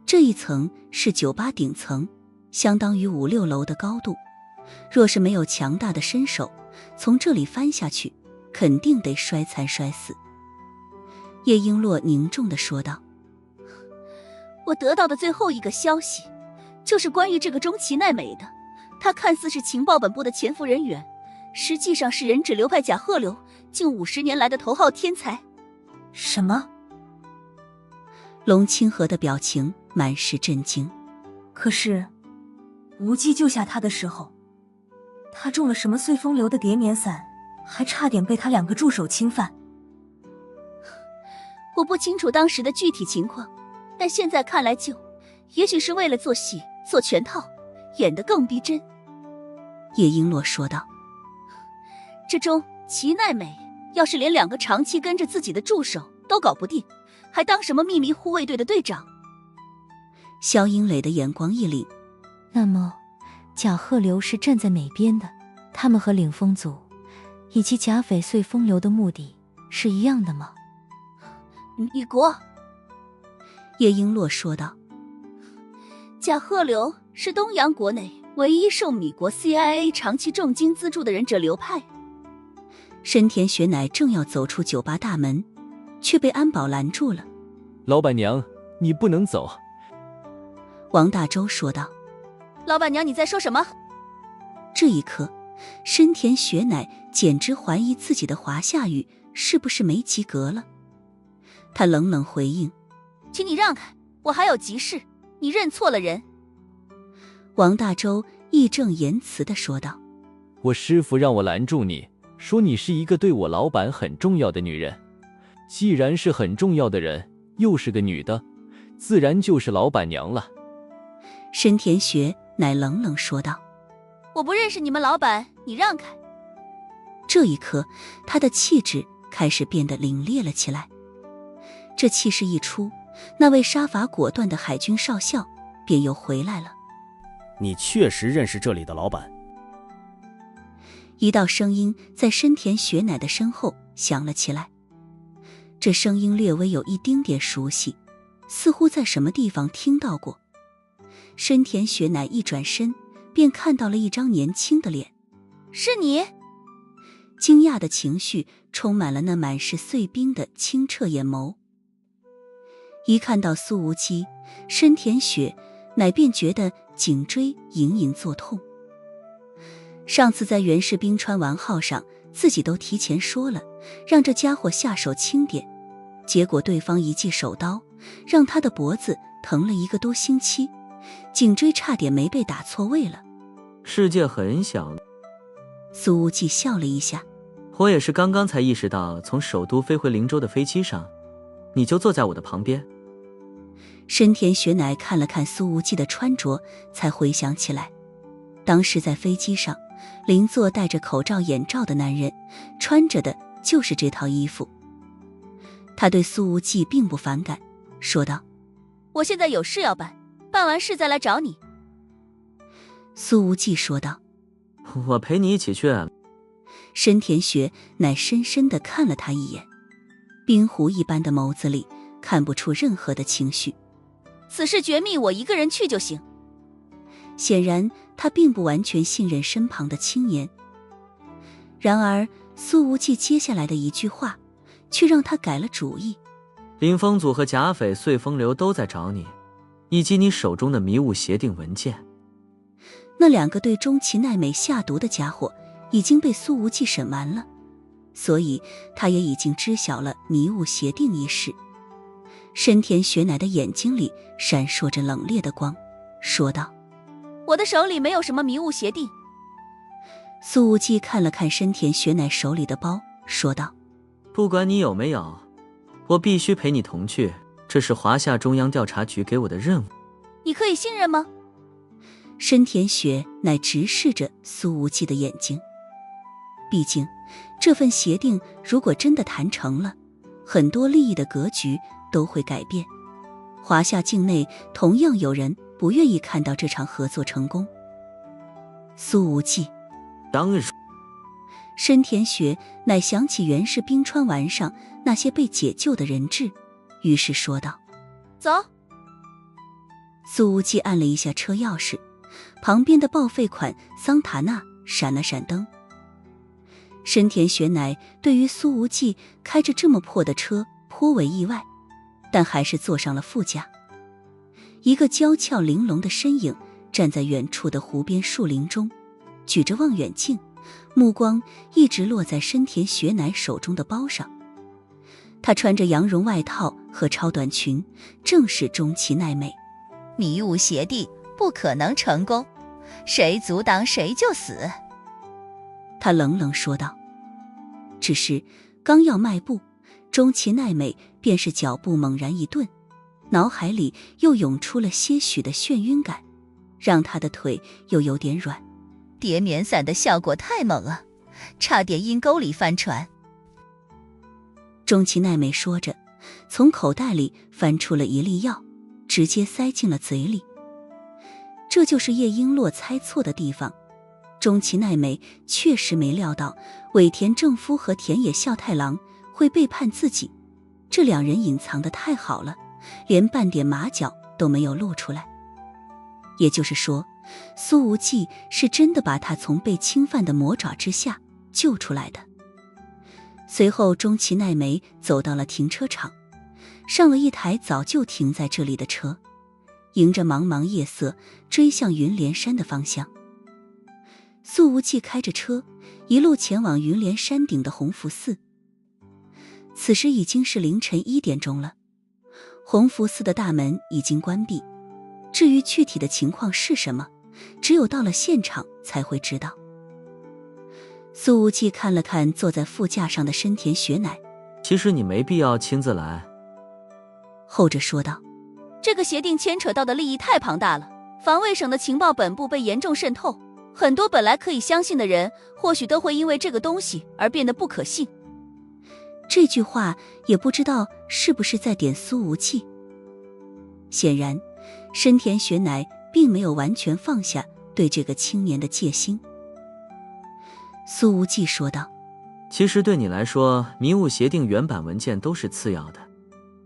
这一层是酒吧顶层，相当于5、6楼的高度，若是没有强大的身手，从这里翻下去肯定得摔残摔死。叶璎珞凝重地说道：我得到的最后一个消息就是关于这个中崎奈美的，他看似是情报本部的潜伏人员，实际上是忍者流派甲贺流近50年来的头号天才。什么？龙清河的表情满是震惊。可是无忌救下他的时候，他中了什么碎风流的叠棉伞，还差点被他2个助手侵犯。我不清楚当时的具体情况，但现在看来也许是为了做戏做全套，演得更逼真。叶璎珞说道。这中崎奈美要是连2个长期跟着自己的助手都搞不定，还当什么秘密护卫队的队长？萧英蕾的眼光一凛。那么甲贺流是站在哪边的？他们和领风组以及甲斐碎风流的目的是一样的吗？米国。叶璎珞说道。甲贺流是东洋国内唯一受米国 CIA 长期重金资助的忍者流派。深田雪乃正要走出酒吧大门，却被安保拦住了。老板娘，你不能走。王大洲说道。老板娘，你在说什么？这一刻，深田雪乃简直怀疑自己的华夏语是不是没及格了。他冷冷回应：请你让开，我还有急事，你认错了人。王大洲义正言辞地说道：我师父让我拦住你，说你是一个对我老板很重要的女人。既然是很重要的人，又是个女的，自然就是老板娘了。深田雪乃冷冷说道：我不认识你们老板，你让开。这一刻，他的气质开始变得凛冽了起来。这气势一出，那位杀伐果断的海军少校便又回来了。你确实认识这里的老板？一道声音在深田雪乃的身后响了起来，这声音略微有一丁点熟悉，似乎在什么地方听到过。深田雪乃一转身，便看到了一张年轻的脸。是你？惊讶的情绪充满了那满是碎冰的清澈眼眸。一看到苏无忌，深田雪乃便觉得颈椎隐隐作痛。上次在袁氏冰川丸号上，自己都提前说了，让这家伙下手轻点，结果对方一记手刀，让他的脖子疼了1个多星期，颈椎差点没被打错位了。世界很小。苏无忌笑了一下。我也是刚刚才意识到，从首都飞回灵州的飞机上，你就坐在我的旁边。深田雪乃看了看苏无忌的穿着，才回想起来，当时在飞机上，邻座戴着口罩眼罩的男人穿着的就是这套衣服。他对苏无忌并不反感，说道：我现在有事要办，办完事再来找你。苏无忌说道：我陪你一起去。申田学乃深深地看了他一眼，冰湖一般的眸子里看不出任何的情绪。此事绝密，我一个人去就行。显然他并不完全信任身旁的青年。然而苏无忌接下来的一句话却让他改了主意。林风祖和贾匪碎风流都在找你，以及你手中的迷雾协定文件。那两个对钟崎奈美下毒的家伙已经被苏无忌审完了，所以他也已经知晓了迷雾协定一事。深田雪乃的眼睛里闪烁着冷冽的光，说道：我的手里没有什么迷雾协定。苏无忌看了看深田雪乃手里的包，说道：不管你有没有，我必须陪你同去，这是华夏中央调查局给我的任务。你可以信任吗？深田雪乃直视着苏无忌的眼睛。毕竟这份协定如果真的谈成了，很多利益的格局都会改变。华夏境内同样有人不愿意看到这场合作成功。苏无忌，当然。深田雪乃想起原是冰川丸上那些被解救的人质，于是说道：走。苏无忌按了一下车钥匙，旁边的报废款桑塔纳闪了闪灯。深田雪乃对于苏无忌开着这么破的车颇为意外，但还是坐上了副驾。一个娇俏玲珑的身影站在远处的湖边树林中，举着望远镜，目光一直落在深田雪乃手中的包上。她穿着羊绒外套和超短裙，正是钟崎奈美。迷雾协定不可能成功，谁阻挡谁就死。他冷冷说道。只是刚要迈步，钟崎奈美便是脚步猛然一顿，脑海里又涌出了些许的眩晕感，让他的腿又有点软。叠棉伞的效果太猛了，差点阴沟里翻船。钟崎奈美说着，从口袋里翻出了一粒药，直接塞进了嘴里。这就是叶璎珞猜错的地方。钟崎奈美确实没料到尾田正夫和田野孝太郎会背叛自己，这两人隐藏得太好了，连半点马脚都没有露出来。也就是说，苏无忌是真的把他从被侵犯的魔爪之下救出来的。随后钟崎奈美走到了停车场，上了一台早就停在这里的车，迎着茫茫夜色追向云连山的方向。苏无忌开着车一路前往云连山顶的弘福寺。此时已经是凌晨1点钟了，弘福寺的大门已经关闭，至于具体的情况是什么，只有到了现场才会知道。苏无忌看了看坐在副驾上的深田雪乃，其实你没必要亲自来。后者说道，这个协定牵扯到的利益太庞大了，防卫省的情报本部被严重渗透，很多本来可以相信的人，或许都会因为这个东西而变得不可信。这句话也不知道是不是在点苏无忌。显然，深田雪乃并没有完全放下对这个青年的戒心。苏无忌说道，其实对你来说，迷雾协定原版文件都是次要的。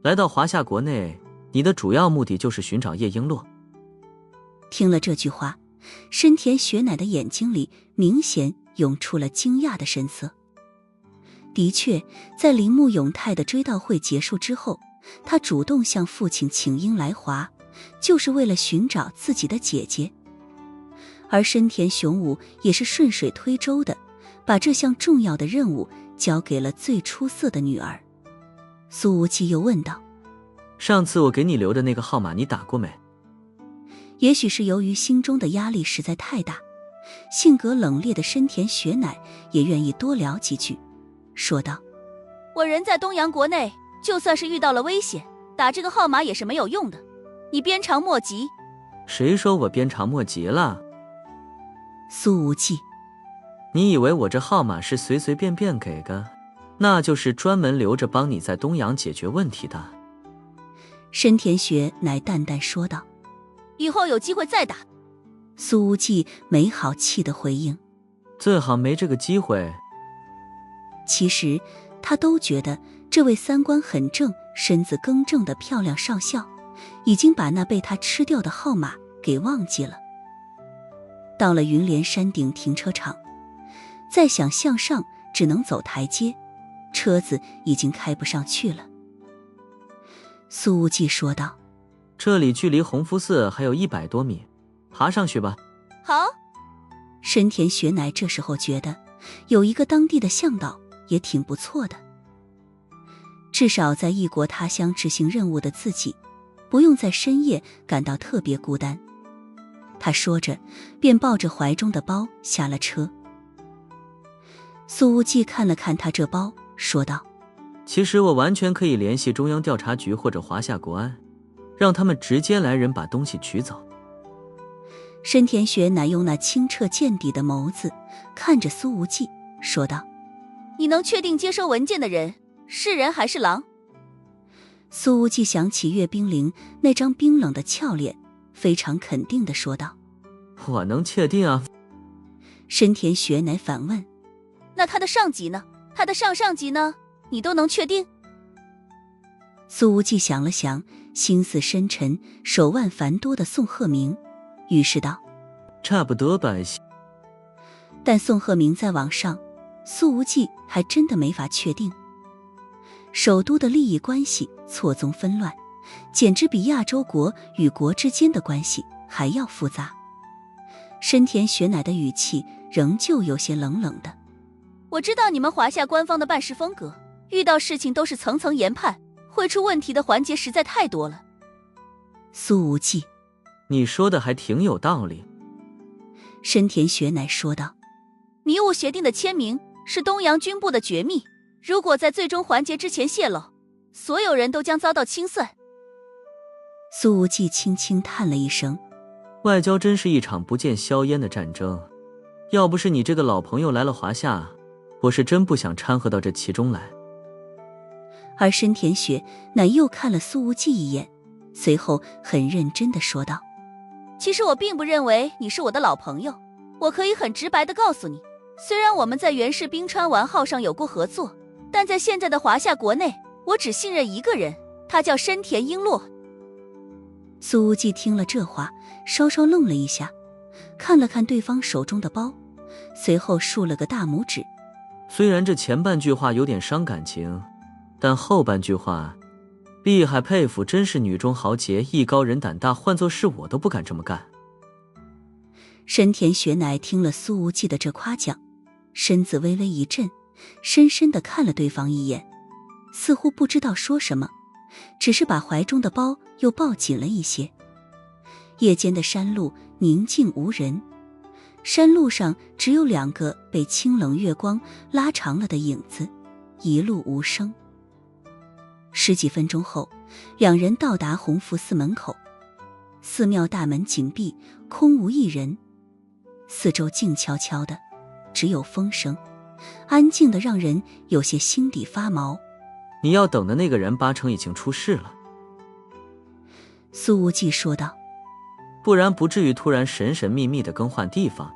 来到华夏国内，你的主要目的就是寻找叶璎珞。听了这句话，深田雪乃的眼睛里明显涌出了惊讶的神色。的确，在铃木永泰的追悼会结束之后，他主动向父亲请缨来华，就是为了寻找自己的姐姐。而深田雄武也是顺水推舟的，把这项重要的任务交给了最出色的女儿。苏无忌又问道，上次我给你留的那个号码你打过没？也许是由于心中的压力实在太大，性格冷冽的深田雪乃也愿意多聊几句，说道，我人在东洋国内，就算是遇到了危险，打这个号码也是没有用的，你鞭长莫及。谁说我鞭长莫及了？苏无忌，你以为我这号码是随随便便给的？那就是专门留着帮你在东洋解决问题的。深田雪乃淡淡说道，以后有机会再打。苏无忌没好气的回应，最好没这个机会。其实他都觉得这位三观很正、身子更正的漂亮少校，已经把那被他吃掉的号码给忘记了。到了云连山顶停车场，再想向上只能走台阶，车子已经开不上去了。苏无忌说道：这里距离弘福寺还有100多米，爬上去吧。好。深田雪乃这时候觉得有一个当地的向导也挺不错的，至少在异国他乡执行任务的自己不用在深夜感到特别孤单。他说着便抱着怀中的包下了车。苏无忌看了看他这包，说道：其实我完全可以联系中央调查局或者华夏国安，让他们直接来人把东西取走。深田雪乃用那清澈见底的眸子看着苏无忌，说道：你能确定接收文件的人是人还是狼？苏无忌想起岳冰凌那张冰冷的俏脸，非常肯定地说道：我能确定啊。深田雪乃反问：那他的上级呢？他的上上级呢？你都能确定？苏无忌想了想，心思深沉、手腕繁多的宋鹤鸣，于是道：差不多吧。但宋鹤鸣在网上，苏无忌还真的没法确定。首都的利益关系错综纷乱，简直比亚洲国与国之间的关系还要复杂。深田雪乃的语气仍旧有些冷冷的：我知道你们华夏官方的办事风格，遇到事情都是层层研判，会出问题的环节实在太多了。苏无忌：你说的还挺有道理。深田雪乃说道：迷雾协定的签名是东洋军部的绝密，如果在最终环节之前泄露，所有人都将遭到清算。苏无忌轻轻叹了一声：外交真是一场不见硝烟的战争，要不是你这个老朋友来了华夏，我是真不想掺和到这其中来。而深田雪乃又看了苏无忌一眼，随后很认真地说道：其实我并不认为你是我的老朋友，我可以很直白地告诉你，虽然我们在源氏冰川丸号上有过合作，但在现在的华夏国内，我只信任一个人，他叫深田璎珞。苏无忌听了这话，稍稍愣了一下，看了看对方手中的包，随后竖了个大拇指。虽然这前半句话有点伤感情，但后半句话厉害佩服，真是女中豪杰，艺高人胆大，换作是我都不敢这么干。深田雪乃听了苏无忌的这夸奖，身子微微一震，深深地看了对方一眼，似乎不知道说什么，只是把怀中的包又抱紧了一些。夜间的山路宁静无人，山路上只有2个被清冷月光拉长了的影子，一路无声。10几分钟后，2人到达弘福寺门口，寺庙大门紧闭，空无一人，四周静悄悄的，只有风声，安静的让人有些心底发毛。你要等的那个人8成已经出事了，苏无忌说道，不然不至于突然神神秘秘地更换地方。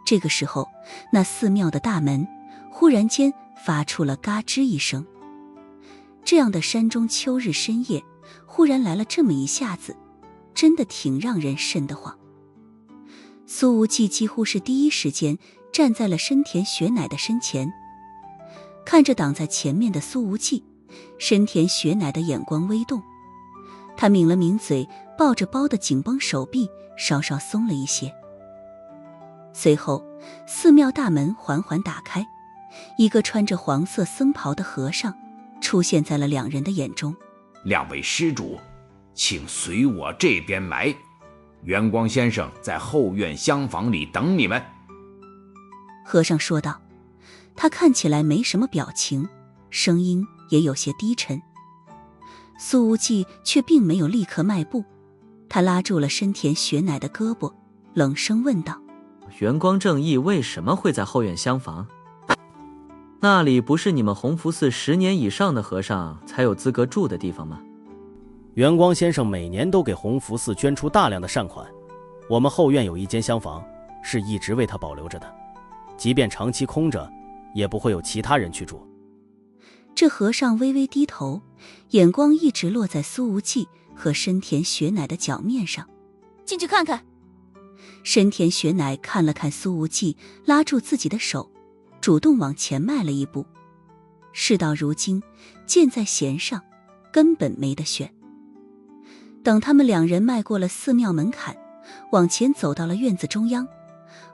这个时候，那寺庙的大门忽然间发出了嘎吱一声。这样的山中秋日深夜，忽然来了这么一下子，真的挺让人瘆得慌。苏无忌几乎是第一时间站在了深田雪乃的身前，看着挡在前面的苏无忌，深田雪乃的眼光微动，他抿了抿嘴，抱着包的紧绷手臂稍稍松了一些。随后，寺庙大门缓缓打开，一个穿着黄色僧袍的和尚出现在了2人的眼中。2位施主，请随我这边来，元光先生在后院厢房里等你们。和尚说道，他看起来没什么表情，声音也有些低沉。苏无忌却并没有立刻迈步，他拉住了深田雪乃的胳膊，冷声问道，元光正义为什么会在后院厢房？那里不是你们弘福寺10年以上的和尚才有资格住的地方吗？元光先生每年都给弘福寺捐出大量的善款，我们后院有一间厢房，是一直为他保留着的。即便长期空着，也不会有其他人去住。这和尚微微低头，眼光一直落在苏无忌和深田雪乃的脚面上。进去看看。深田雪乃看了看苏无忌，拉住自己的手，主动往前迈了一步。事到如今，箭在弦上，根本没得选。等他们两人迈过了寺庙门槛，往前走到了院子中央，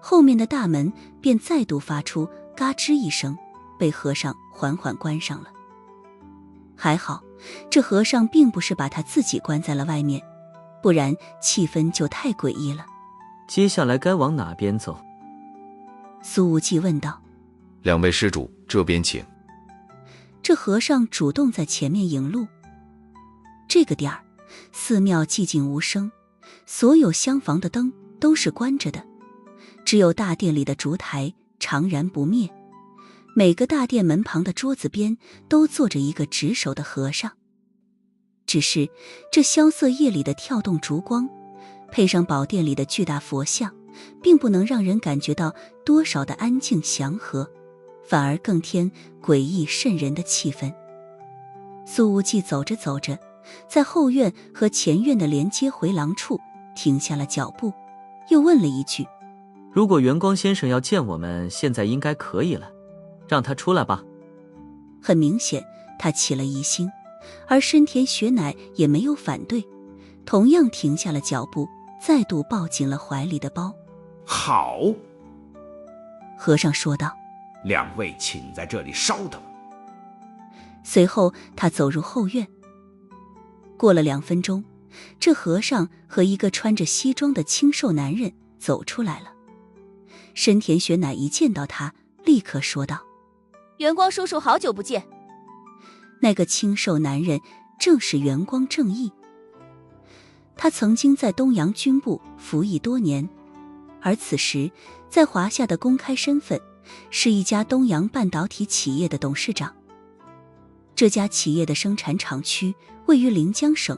后面的大门便再度发出嘎吱一声，被和尚缓缓关上了。还好，这和尚并不是把他自己关在了外面，不然气氛就太诡异了。接下来该往哪边走？苏无忌问道。两位施主，这边请。这和尚主动在前面引路。这个点儿，寺庙寂静无声，所有厢房的灯都是关着的，只有大殿里的烛台长燃不灭。每个大殿门旁的桌子边都坐着一个值守的和尚。只是这萧瑟夜里的跳动烛光，配上宝殿里的巨大佛像，并不能让人感觉到多少的安静祥和，反而更添诡异瘆人的气氛。苏无忌走着走着，在后院和前院的连接回廊处停下了脚步，又问了一句：如果元光先生要见我们，现在应该可以了，让他出来吧。很明显他起了疑心，而深田雪乃也没有反对，同样停下了脚步，再度抱紧了怀里的包。好，和尚说道。两位请在这里稍等。随后他走入后院。过了2分钟，这和尚和一个穿着西装的清瘦男人走出来了。深田雪乃一见到他，立刻说道：元光叔叔，好久不见。那个清瘦男人正是元光正义。他曾经在东洋军部服役多年，而此时在华夏的公开身份是一家东洋半导体企业的董事长。这家企业的生产厂区位于临江省，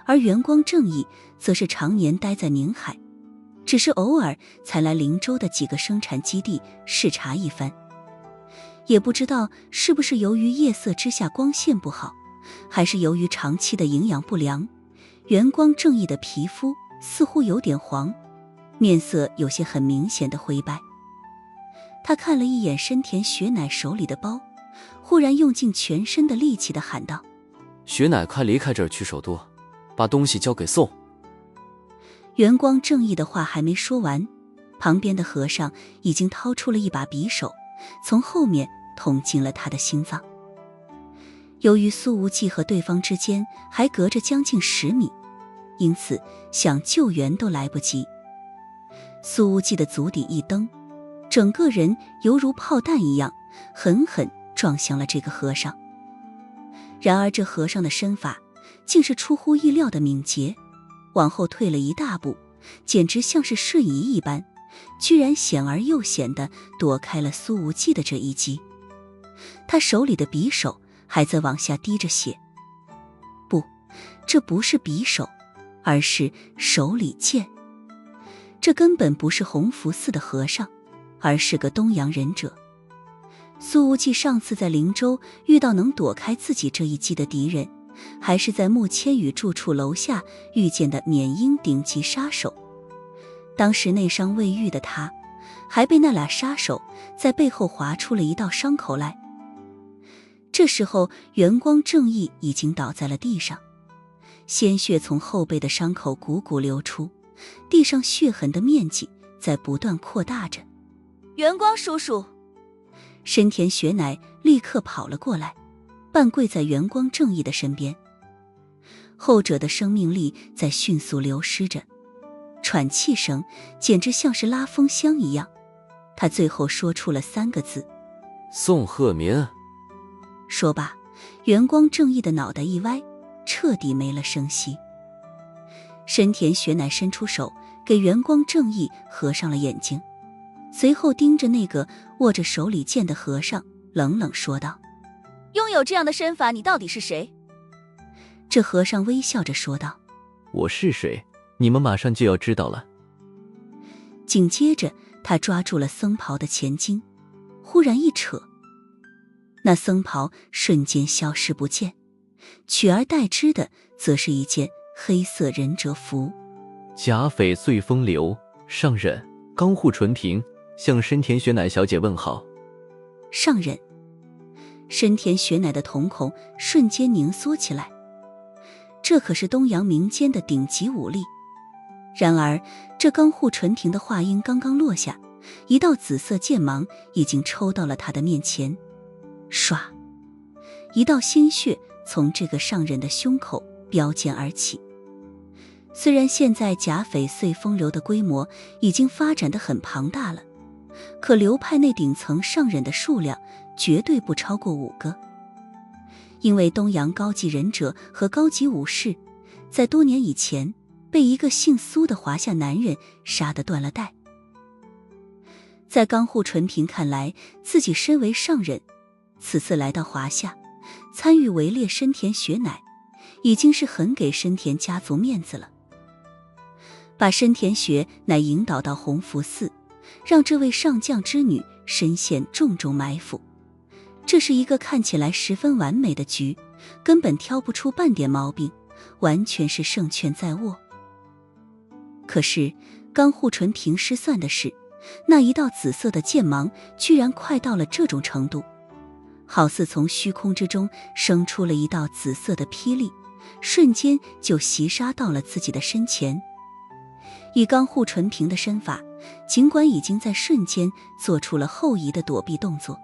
而元光正义则是常年待在宁海，只是偶尔才来灵州的几个生产基地视察一番。也不知道是不是由于夜色之下光线不好，还是由于长期的营养不良，元光正义的皮肤似乎有点黄，面色有些很明显的灰白。他看了一眼深田雪乃手里的包，忽然用尽全身的力气地喊道：雪乃，快离开这儿去首都，把东西交给宋。元光正义的话还没说完，旁边的和尚已经掏出了一把匕首，从后面捅进了他的心脏。由于苏无忌和对方之间还隔着将近10米，因此想救援都来不及。苏无忌的足底一蹬，整个人犹如炮弹一样狠狠撞向了这个和尚。然而这和尚的身法竟是出乎意料的敏捷，往后退了一大步，简直像是瞬移一般，居然险而又险地躲开了苏无忌的这一击。他手里的匕首还在往下滴着血。不，这不是匕首，而是手里剑。这根本不是弘福寺的和尚，而是个东洋忍者。苏无忌上次在灵州遇到能躲开自己这一击的敌人，还是在穆千羽住处楼下遇见的缅因顶级杀手。当时内伤未愈的他，还被那俩杀手在背后划出了一道伤口来。这时候元光正义已经倒在了地上，鲜血从后背的伤口汩汩流出，地上血痕的面积在不断扩大着。元光叔叔！深田雪乃立刻跑了过来，半跪在元光正义的身边。后者的生命力在迅速流失着，喘气声简直像是拉风箱一样。他最后说出了3个字：宋鹤民。说罢，元光正义的脑袋一歪，彻底没了声息。深田雪乃伸出手给元光正义合上了眼睛，随后盯着那个握着手里剑的和尚冷冷说道：拥有这样的身法，你到底是谁？这和尚微笑着说道：我是谁，你们马上就要知道了。紧接着他抓住了僧袍的前襟，忽然一扯，那僧袍瞬间消失不见，取而代之的则是一件黑色忍者服。甲斐碎风流上忍，冈户纯平向深田雪乃小姐问好。上忍，深田雪乃的瞳孔瞬间凝缩起来，这可是东洋民间的顶级武力。然而这冈户纯平的话音刚刚落下，一道紫色剑芒已经抽到了他的面前，唰，一道鲜血从这个上忍的胸口飙溅而起。虽然现在甲斐碎风流的规模已经发展得很庞大了，可流派内顶层上忍的数量绝对不超过5个。因为东洋高级忍者和高级武士在多年以前被一个姓苏的华夏男人杀得断了带。在冈户纯平看来，自己身为上忍，此次来到华夏参与围猎深田雪乃，已经是很给深田家族面子了。把深田雪乃引导到弘福寺，让这位上将之女身陷重重埋伏，这是一个看起来十分完美的局，根本挑不出半点毛病，完全是胜券在握。可是冈户纯平失算的是，那一道紫色的剑芒居然快到了这种程度，好似从虚空之中生出了一道紫色的霹雳，瞬间就袭杀到了自己的身前。以冈户纯平的身法，尽管已经在瞬间做出了后移的躲避动作，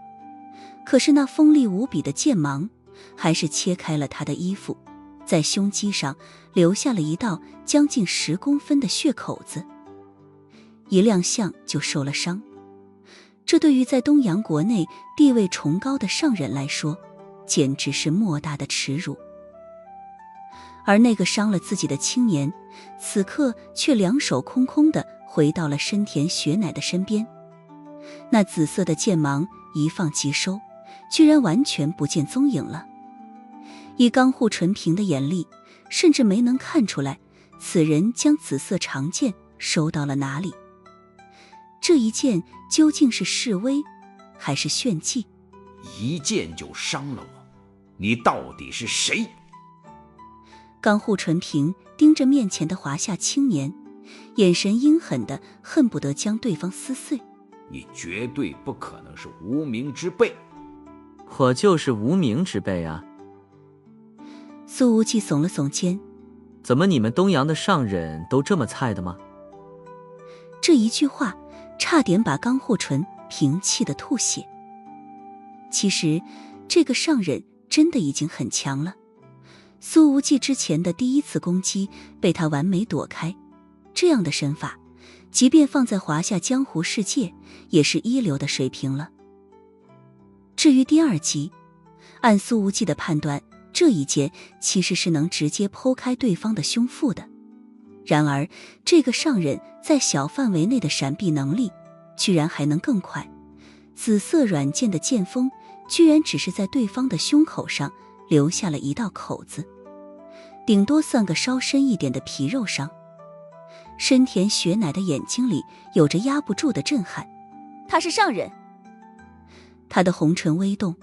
可是那锋利无比的剑芒还是切开了他的衣服，在胸肌上留下了一道将近10公分的血口子。一亮相就受了伤，这对于在东洋国内地位崇高的上忍来说，简直是莫大的耻辱。而那个伤了自己的青年，此刻却两手空空地回到了深田雪乃的身边。那紫色的剑芒一放即收，居然完全不见踪影了。以冈户纯平的眼力，甚至没能看出来此人将紫色长剑收到了哪里。这一剑究竟是示威还是炫技？一剑就伤了我，你到底是谁？冈户纯平盯着面前的华夏青年，眼神阴狠的恨不得将对方撕碎。你绝对不可能是无名之辈。我就是无名之辈啊。苏无忌耸了耸肩，怎么你们东洋的上忍都这么菜的吗？这一句话差点把冈户纯平气得吐血。其实这个上忍真的已经很强了，苏无忌之前的第一次攻击被他完美躲开，这样的身法即便放在华夏江湖世界也是一流的水平了。至于第2击，按苏无忌的判断，这一剑其实是能直接剖开对方的胸腹的。然而这个上忍在小范围内的闪避能力居然还能更快，紫色软剑的剑锋居然只是在对方的胸口上留下了一道口子，顶多算个稍深一点的皮肉伤。深田雪乃的眼睛里有着压不住的震撼。他是上忍。他的红唇微动，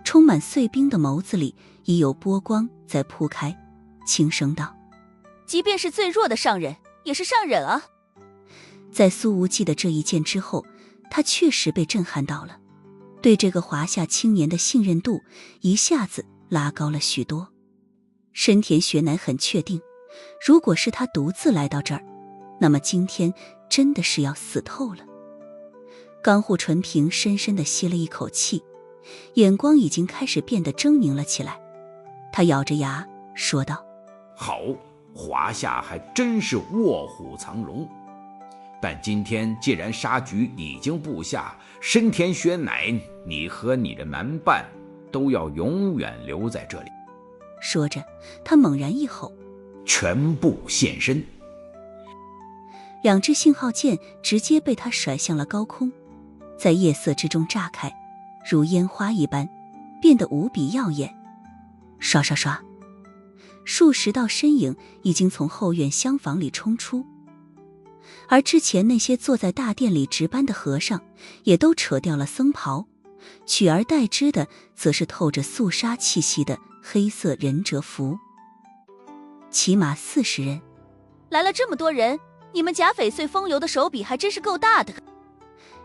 充满碎冰的眸子里已有波光在铺开，轻声道：即便是最弱的上忍，也是上忍啊。在苏无忌的这一剑之后，他确实被震撼到了，对这个华夏青年的信任度一下子拉高了许多。深田雪乃很确定，如果是他独自来到这儿，那么今天真的是要死透了。冈户纯平深深地吸了一口气，眼光已经开始变得狰狞了起来。他咬着牙说道：好，华夏还真是卧虎藏龙。但今天既然杀局已经布下，深田雪乃，你和你的男伴都要永远留在这里。说着，他猛然一吼：全部现身！2支信号箭直接被他甩向了高空，在夜色之中炸开，如烟花一般，变得无比耀眼。刷刷刷，数10道身影已经从后院厢房里冲出。而之前那些坐在大殿里值班的和尚也都扯掉了僧袍，取而代之的则是透着肃杀气息的黑色忍者服。起码40人。来了这么多人，你们假翡翠风流的手笔还真是够大的。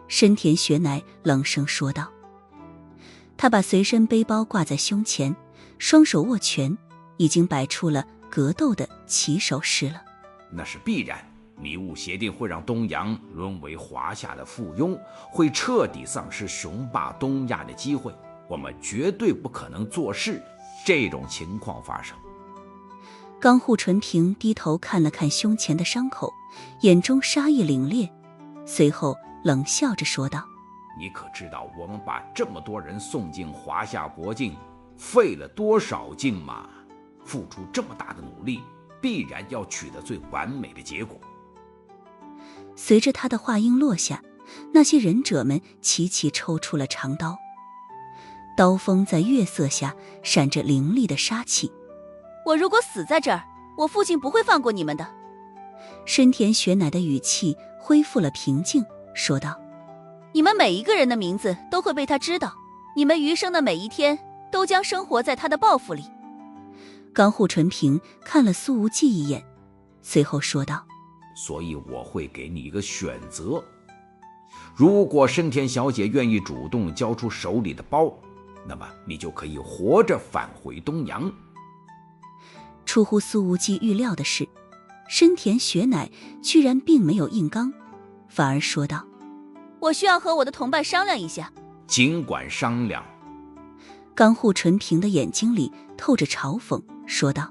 深田雪乃冷声说道。他把随身背包挂在胸前，双手握拳，已经摆出了格斗的起手式了。那是必然，迷雾协定会让东洋沦为华夏的附庸，会彻底丧失雄霸东亚的机会。我们绝对不可能坐视这种情况发生。冈户纯平低头看了看胸前的伤口，眼中杀意凛冽，随后冷笑着说道：你可知道我们把这么多人送进华夏国境费了多少劲吗？付出这么大的努力，必然要取得最完美的结果。随着他的话音落下，那些忍者们齐齐抽出了长刀，刀锋在月色下闪着凌厉的杀气。我如果死在这儿，我父亲不会放过你们的。深田雪乃的语气恢复了平静，说道：你们每一个人的名字都会被他知道，你们余生的每一天都将生活在他的报复里。冈户纯平看了苏无忌一眼，随后说道：所以我会给你一个选择，如果深田小姐愿意主动交出手里的包，那么你就可以活着返回东洋。出乎苏无忌预料的是，深田雪乃居然并没有硬刚，反而说道：我需要和我的同伴商量一下。尽管商量。冈户纯平的眼睛里透着嘲讽，说道：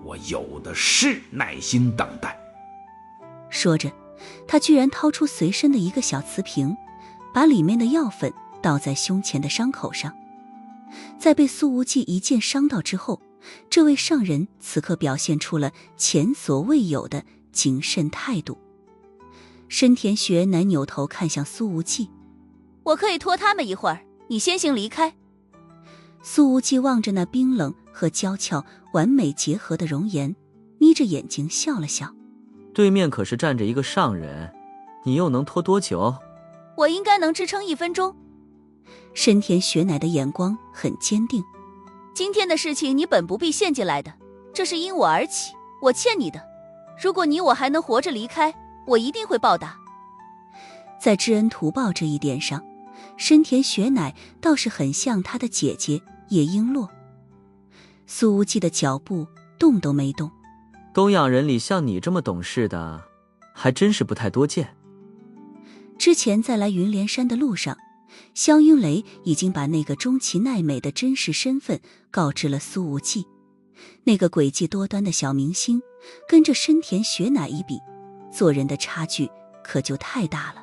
我有的是耐心等待。说着，他居然掏出随身的一个小瓷瓶，把里面的药粉倒在胸前的伤口上。在被苏无忌一剑伤到之后，这位上人此刻表现出了前所未有的谨慎态度。深田雪乃扭头看向苏无忌：我可以拖他们一会儿，你先行离开。苏无忌望着那冰冷和娇俏完美结合的容颜，眯着眼睛笑了笑。对面可是站着一个上人，你又能拖多久？我应该能支撑1分钟。深田雪乃的眼光很坚定。今天的事情你本不必陷进来的，这是因我而起，我欠你的。如果你我还能活着离开，我一定会报答。在知恩图报这一点上，深田雪乃倒是很像他的姐姐叶璎珞。苏无忌的脚步动都没动。东洋人里像你这么懂事的，还真是不太多见。之前在来云连山的路上，萧英雷已经把那个钟其奈美的真实身份告知了苏无忌。那个诡计多端的小明星，跟着深田雪乃一比，做人的差距可就太大了。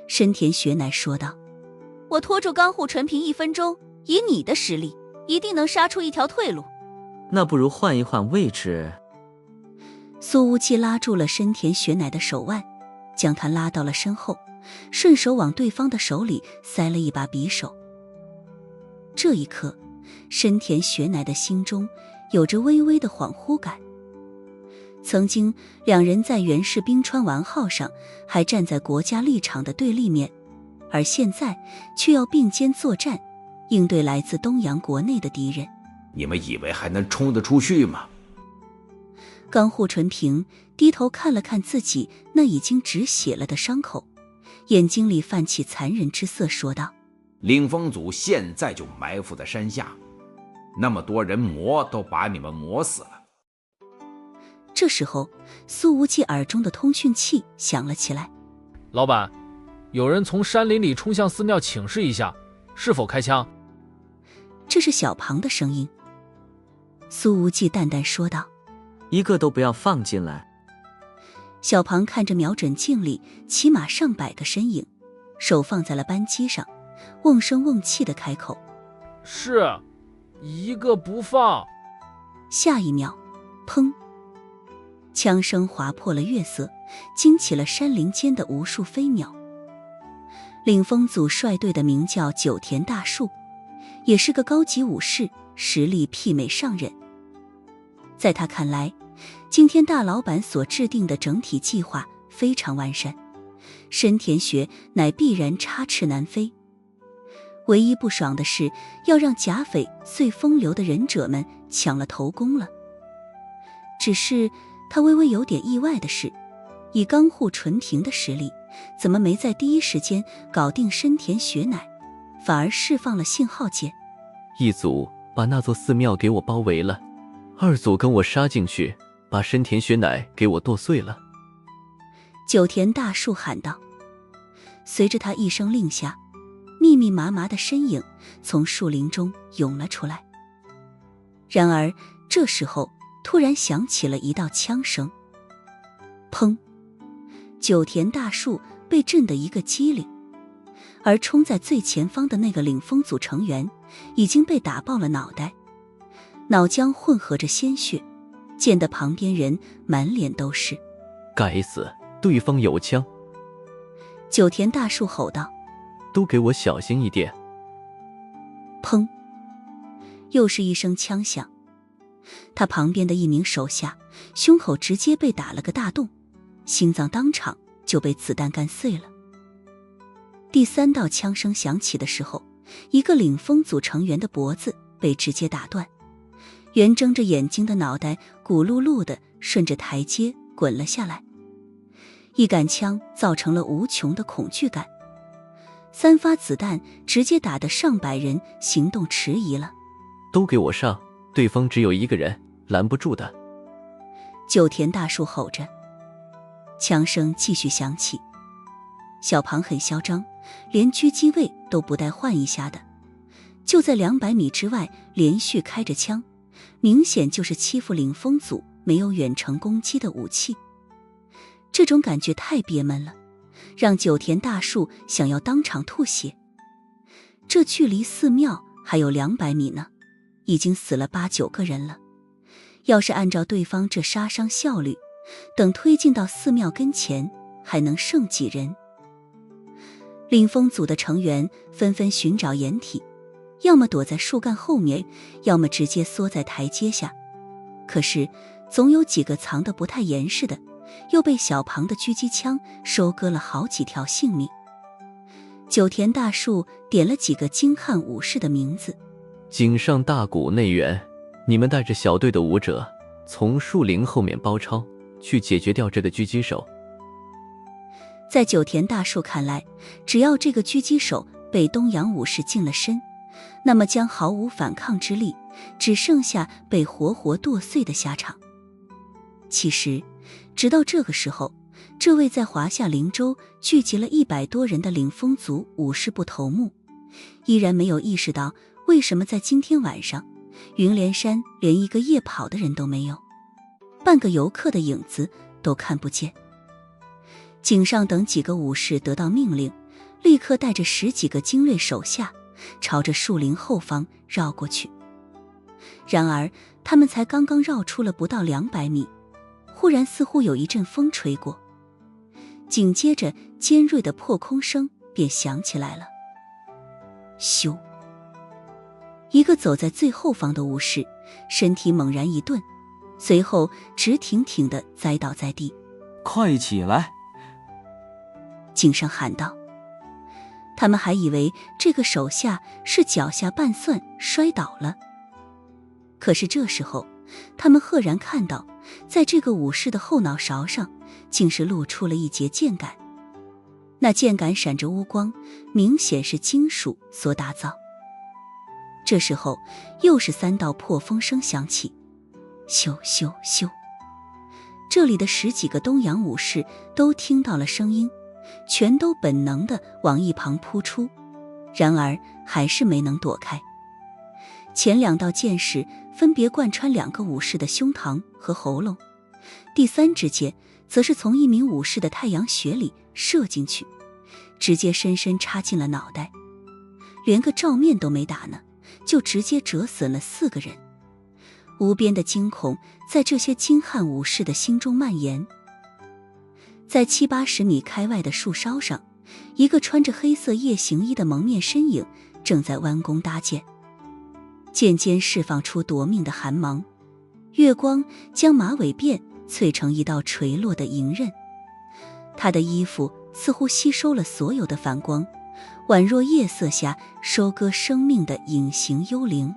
深田雪乃说道：我拖住冈户纯平1分钟，以你的实力，一定能杀出一条退路。那不如换一换位置。苏无忌拉住了深田雪乃的手腕，将他拉到了身后，顺手往对方的手里塞了一把匕首。这一刻，深田雪乃的心中有着微微的恍惚感。曾经两人在源氏冰川丸号上还站在国家立场的对立面，而现在却要并肩作战，应对来自东洋国内的敌人。你们以为还能冲得出去吗？冈户纯平低头看了看自己那已经止血了的伤口，眼睛里泛起残忍之色，说道：领风组现在就埋伏在山下，那么多人磨都把你们磨死了。这时候，苏无忌耳中的通讯器响了起来。老板，有人从山林里冲向寺庙，请示一下，是否开枪？这是小庞的声音。苏无忌淡淡说道：一个都不要放进来。小庞看着瞄准镜里起码上百个身影，手放在了扳机上，瓮声瓮气地开口：是，一个不放。下一秒，砰！枪声划破了月色，惊起了山林间的无数飞鸟。领风组率队的名叫九田大树，也是个高级武士，实力媲美上人。在他看来，今天大老板所制定的整体计划非常完善，深田学乃必然插翅难飞。唯一不爽的是，要让甲斐碎风流的忍者们抢了头功了。只是他微微有点意外的是，以刚户纯平的实力，怎么没在第一时间搞定深田雪乃，反而释放了信号键？一组把那座寺庙给我包围了，二组跟我杀进去，把深田雪乃给我剁碎了。九田大树喊道。随着他一声令下，密密麻麻的身影从树林中涌了出来。然而这时候突然响起了一道枪声，砰！九田大树被震得一个激灵，而冲在最前方的那个领风组成员已经被打爆了脑袋，脑浆混合着鲜血，溅得旁边人满脸都是。该死，对方有枪！九田大树吼道。都给我小心一点！砰！又是一声枪响，他旁边的一名手下胸口直接被打了个大洞，心脏当场就被子弹干碎了。第三道枪声响起的时候，一个领风组成员的脖子被直接打断，圆睁着眼睛的脑袋咕噜噜地顺着台阶滚了下来。一杆枪造成了无穷的恐惧感，3发子弹直接打得上百人行动迟疑了。都给我上，对方只有一个人，拦不住的。九田大树吼着。枪声继续响起，小庞很嚣张，连狙击位都不带换一下的，就在200米之外连续开着枪，明显就是欺负领风组没有远程攻击的武器。这种感觉太憋闷了，让九田大树想要当场吐血。这距离寺庙还有200米呢，已经死了8、9个人了。要是按照对方这杀伤效率，等推进到寺庙跟前，还能剩几人？领风组的成员纷纷寻找掩体，要么躲在树干后面，要么直接缩在台阶下。可是总有几个藏得不太严实的，又被小庞的狙击枪收割了好几条性命。九田大树点了几个精悍武士的名字：井上大谷内援，你们带着小队的武者从树林后面包抄，去解决掉这个狙击手。在九田大树看来，只要这个狙击手被东洋武士近了身，那么将毫无反抗之力，只剩下被活活剁碎的下场。其实直到这个时候，这位在华夏灵州聚集了100多人的领风族武士部头目，依然没有意识到为什么在今天晚上，云连山连一个夜跑的人都没有，半个游客的影子都看不见。井上等几个武士得到命令，立刻带着10几个精锐手下，朝着树林后方绕过去。然而他们才刚刚绕出了不到200米，忽然似乎有一阵风吹过，紧接着尖锐的破空声便响起来了。咻！一个走在最后方的武士身体猛然一顿，随后直挺挺地栽倒在地。快起来！井上喊道。他们还以为这个手下是脚下拌蒜摔倒了，可是这时候他们赫然看到，在这个武士的后脑勺上竟是露出了一截箭杆，那箭杆闪着乌光，明显是金属所打造。这时候又是3道破风声响起，咻咻咻！这里的10几个东洋武士都听到了声音，全都本能地往一旁扑出，然而还是没能躲开。前2道箭矢分别贯穿2个武士的胸膛和喉咙，第3支箭则是从一名武士的太阳穴里射进去，直接深深插进了脑袋，连个照面都没打呢，就直接折损了4个人。无边的惊恐在这些精悍武士的心中蔓延。在70、80米开外的树梢上，一个穿着黑色夜行衣的蒙面身影正在弯弓搭箭，剑尖释放出夺命的寒芒，月光将马尾辫淬成一道垂落的银刃。他的衣服似乎吸收了所有的反光，宛若夜色下收割生命的隐形幽灵。